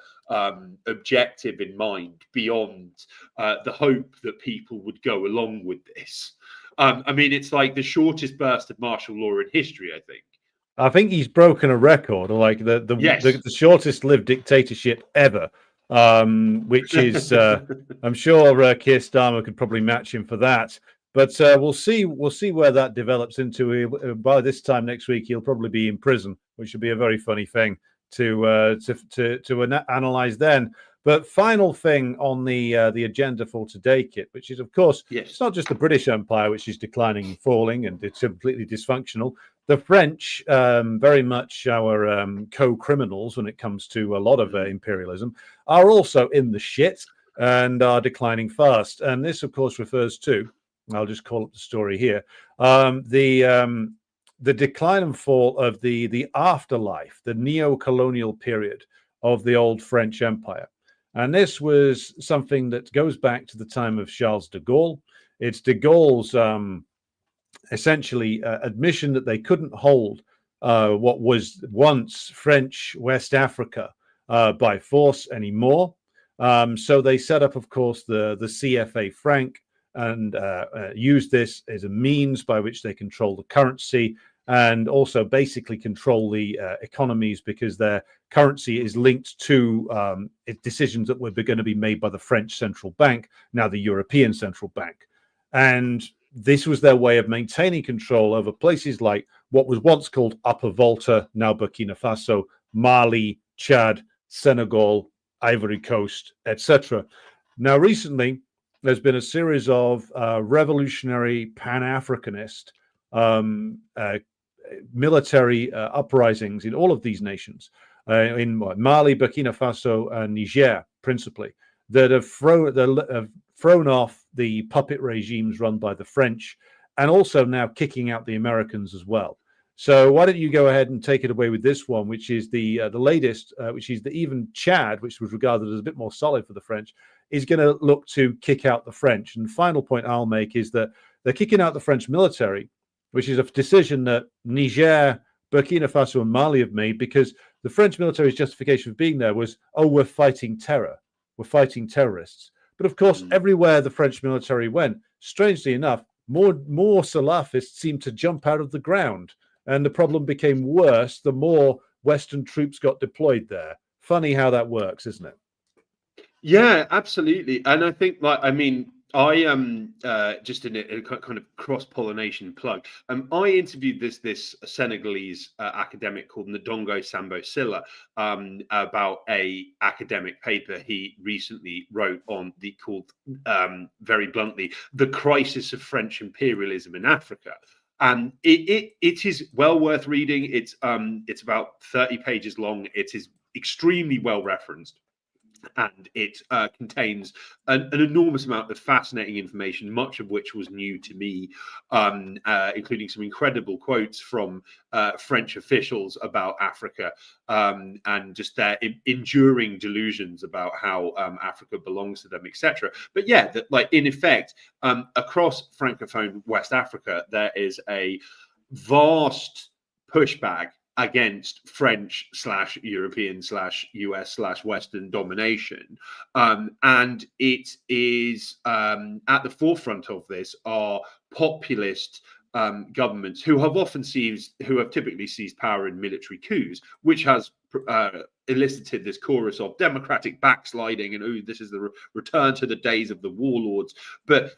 objective in mind beyond the hope that people would go along with this. I mean, it's like the shortest burst of martial law in history, I think. I think he's broken a record, like the shortest lived dictatorship ever, which is, I'm sure Keir Starmer could probably match him for that. But we'll see where that develops into. By this time next week, he'll probably be in prison, which would be a very funny thing to analyze then. But final thing on the agenda for today, Kit, which is, of course, it's not just the British Empire, which is declining and falling and it's completely dysfunctional. The French, very much our co-criminals when it comes to a lot of imperialism, are also in the shit and are declining fast. And this, of course, refers to, I'll just call up the story here, the decline and fall of the afterlife, the neo-colonial period of the old French Empire. And this was something that goes back to the time of Charles de Gaulle. It's de Gaulle's essentially admission that they couldn't hold what was once French West Africa by force anymore. So they set up, of course, the CFA franc and used this as a means by which they control the currency and also basically control the economies, because their currency is linked to decisions that were going to be made by the French central bank, now the European Central Bank. And this was their way of maintaining control over places like what was once called Upper Volta, now Burkina Faso, Mali, Chad, Senegal, Ivory Coast, etc. Now, recently, there's been a series of revolutionary Pan-Africanist military uprisings in all of these nations, in Mali, Burkina Faso, and Niger, principally, that have thrown off the puppet regimes run by the French, and also now kicking out the Americans as well. So why don't you go ahead and take it away with this one, which is the latest, which is that even Chad, which was regarded as a bit more solid for the French, is going to look to kick out the French. And the final point I'll make is that they're kicking out the French military, which is a decision that Niger, Burkina Faso, and Mali have made, because the French military's justification for being there was, oh, we're fighting terror. We're fighting terrorists. But of course, everywhere the French military went, strangely enough, more Salafists seemed to jump out of the ground. And the problem became worse the more Western troops got deployed there. Funny how that works, isn't it? Yeah, absolutely. And I think, like, I mean, I just in a kind of cross-pollination plug. I interviewed this Senegalese academic called Ndongo Sambo Silla about a academic paper he recently wrote on the called very bluntly, "The Crisis of French Imperialism in Africa." And it is well worth reading. It's about 30 pages long. It is extremely well referenced, and it contains an enormous amount of fascinating information, much of which was new to me, including some incredible quotes from French officials about Africa, and just their enduring delusions about how Africa belongs to them, etc. But yeah, that, like, in effect, across Francophone West Africa, there is a vast pushback against French / European / US / Western domination. And it is at the forefront of this are populist governments who have typically seized power in military coups, which has elicited this chorus of democratic backsliding and, oh, this is the return to the days of the warlords. But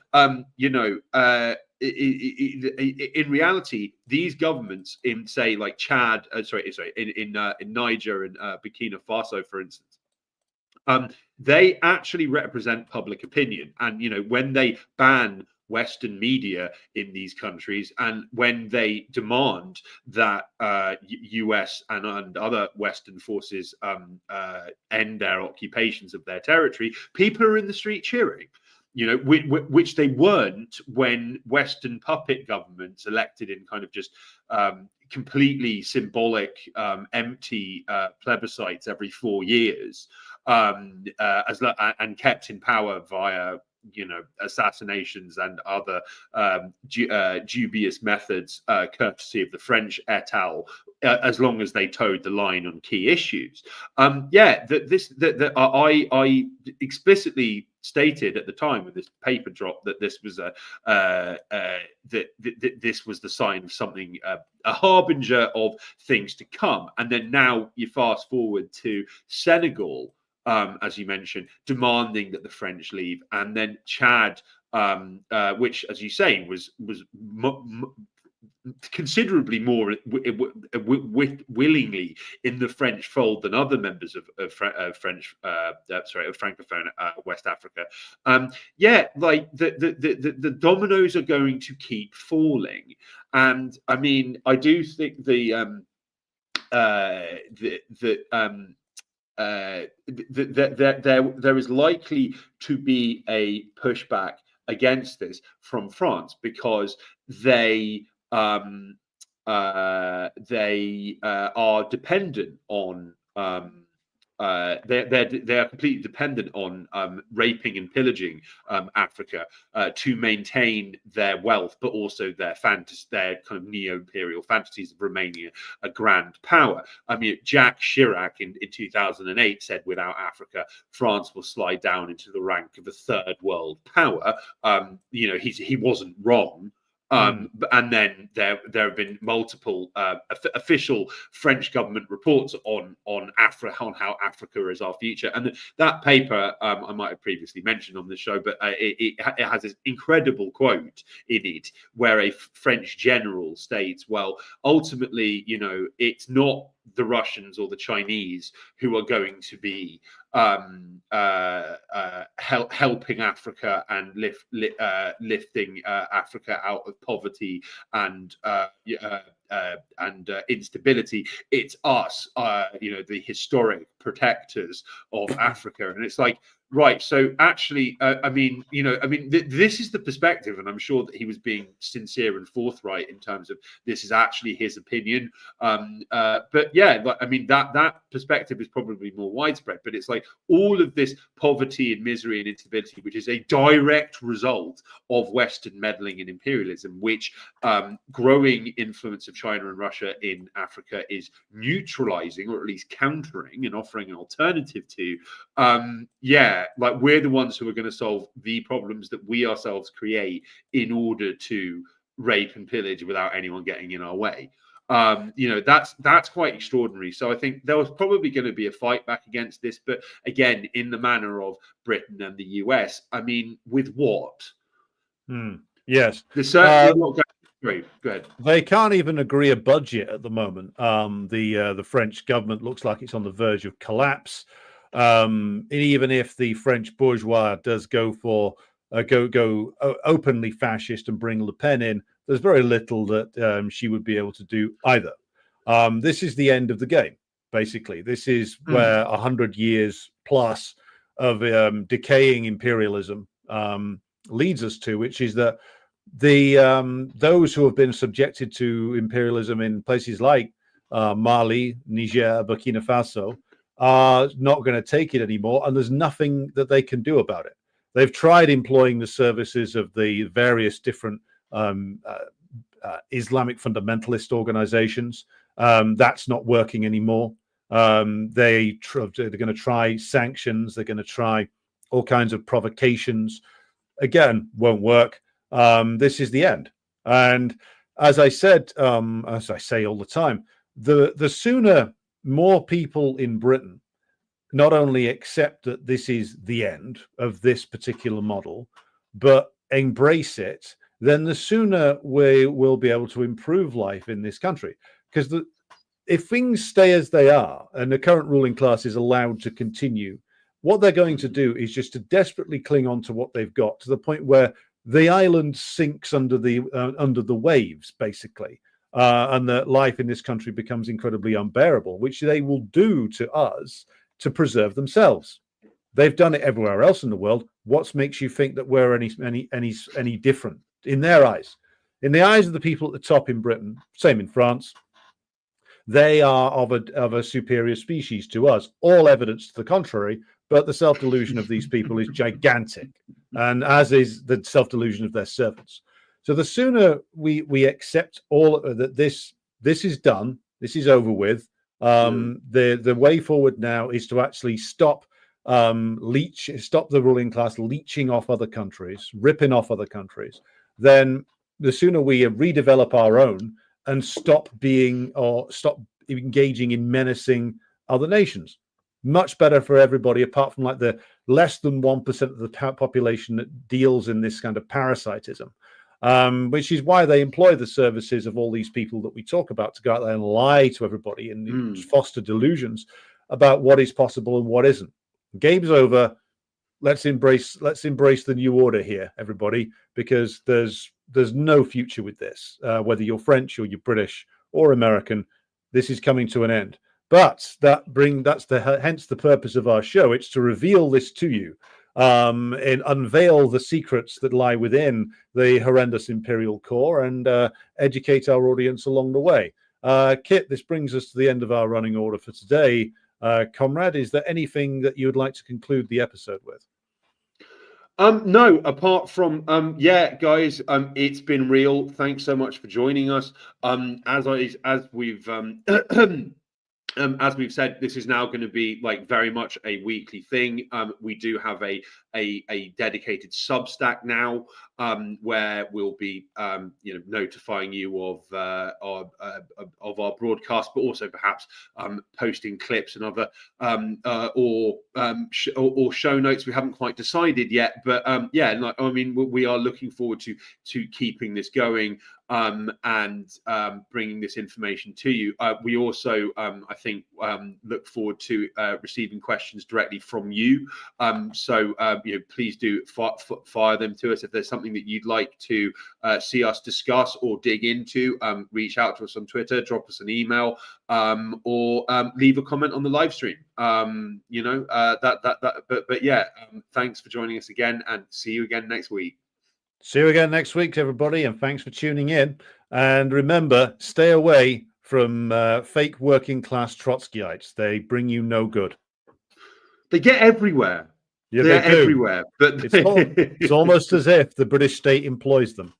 in reality, these governments in, say, like Chad, in Niger and Burkina Faso, for instance, they actually represent public opinion. And when they ban Western media in these countries, and when they demand that US and other Western forces end their occupations of their territory, people are in the street cheering. Which they weren't when Western puppet governments elected in kind of just completely symbolic, empty plebiscites every 4 years, and kept in power via assassinations and other dubious methods, courtesy of the French et al., as long as they towed the line on key issues. I explicitly stated at the time of this paper drop that this was this was the sign of something, a harbinger of things to come. And then now you fast forward to Senegal, as you mentioned, demanding that the French leave, and then Chad, which, as you say, was considerably more willingly in the French fold than other members of Francophone West Africa. Like the dominoes are going to keep falling, and I mean, I do think there is likely to be a pushback against this from France, because they are dependent on they are completely dependent on raping and pillaging Africa to maintain their wealth, but also their kind of neo-imperial fantasies of remaining a grand power. I mean, Jacques Chirac in 2008 said, "Without Africa, France will slide down into the rank of a third world power." He wasn't wrong. And then there have been multiple official French government reports on how Africa is our future. And that paper, I might have previously mentioned on the show, but it has this incredible quote in it where a French general states, well, ultimately, it's not the Russians or the Chinese who are going to be helping Africa and lifting Africa out of poverty and instability. It's us, the historic protectors of Africa. And it's like, right, so actually, this is the perspective, and I'm sure that he was being sincere and forthright in terms of this is actually his opinion. But yeah, that perspective is probably more widespread. But it's like all of this poverty and misery and instability, which is a direct result of Western meddling and imperialism, which growing influence of China and Russia in Africa is neutralizing, or at least countering and offering an alternative to. Like, we're the ones who are going to solve the problems that we ourselves create in order to rape and pillage without anyone getting in our way. That's quite extraordinary. So I think there was probably going to be a fight back against this, but again, in the manner of Britain and the US. I mean, with what? Yes, There's certainly not going. Sorry, go ahead. They can't even agree a budget at the moment. The French government looks like it's on the verge of collapse. Even if the French bourgeois does go for openly fascist and bring Le Pen in, there's very little that she would be able to do either. This is the end of the game, basically. This is where 100 years plus of decaying imperialism leads us to, which is that those who have been subjected to imperialism in places like Mali, Niger, Burkina Faso are not going to take it anymore, and there's nothing that they can do about it. They've tried employing the services of the various different Islamic fundamentalist organizations. That's not working anymore. They're going to try sanctions. They're going to try all kinds of provocations. Again, won't work. This is the end. And as I said, as I say all the time, the sooner more people in Britain not only accept that this is the end of this particular model, but embrace it, then the sooner we will be able to improve life in this country. Because if things stay as they are and the current ruling class is allowed to continue, what they're going to do is just to desperately cling on to what they've got, to the point where the island sinks under the waves, basically, and that life in this country becomes incredibly unbearable, which they will do to us to preserve themselves. They've done it everywhere else in the world. What makes you think that we're any different in their eyes? In the eyes of the people at the top in Britain, same in France, they are of a superior species to us. All evidence to the contrary, but the self-delusion of these people is gigantic, and as is the self-delusion of their servants. So the sooner we accept all that this is done, this is over with. The way forward now is to actually stop the ruling class leeching off other countries, ripping off other countries. Then the sooner we redevelop our own and stop engaging in menacing other nations. Much better for everybody, apart from like the less than 1% of the population that deals in this kind of parasitism, which is why they employ the services of all these people that we talk about to go out there and lie to everybody and foster delusions about what is possible and what isn't. Game's over. Let's embrace the new order here, everybody, because there's no future with this. Whether you're French or you're British or American, this is coming to an end. But hence the purpose of our show. It's to reveal this to you, and unveil the secrets that lie within the horrendous imperial core, and educate our audience along the way. Kit, this brings us to the end of our running order for today. Comrade, is there anything that you would like to conclude the episode with? No, apart from guys, it's been real. Thanks so much for joining us. As we've said, this is now going to be like very much a weekly thing. We do have a dedicated Substack now, where we'll be notifying you of our broadcast, but also perhaps posting clips and other or show notes. We haven't quite decided yet, but we are looking forward to keeping this going. And bringing this information to you. We also, I think, look forward to receiving questions directly from you. So please do fire them to us. If there's something that you'd like to see us discuss or dig into, reach out to us on Twitter, drop us an email, or leave a comment on the live stream. Thanks for joining us again, and see you again next week. See you again next week, everybody, and thanks for tuning in. And remember, stay away from fake working class Trotskyites. They bring you no good. They get everywhere. Yeah, They're they do. Everywhere. But it's almost as if the British state employs them.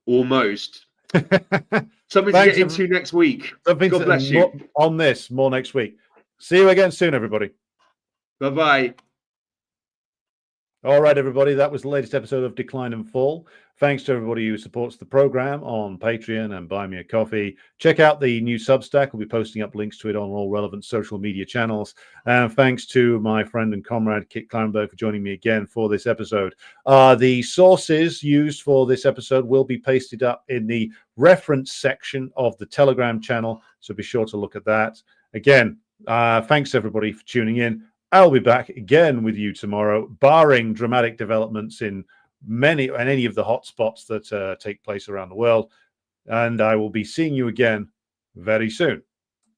Almost. Something to get into next week. God bless you. More next week. See you again soon, everybody. Bye-bye. All right, everybody. That was the latest episode of Decline and Fall. Thanks to everybody who supports the program on Patreon and Buy Me a Coffee. Check out the new Substack. We'll be posting up links to it on all relevant social media channels. And thanks to my friend and comrade Kit Kleinberg for joining me again for this episode. The sources used for this episode will be pasted up in the reference section of the Telegram channel, so be sure to look at that. Again, thanks everybody for tuning in. I'll be back again with you tomorrow, barring dramatic developments in any of the hotspots that take place around the world. And I will be seeing you again very soon.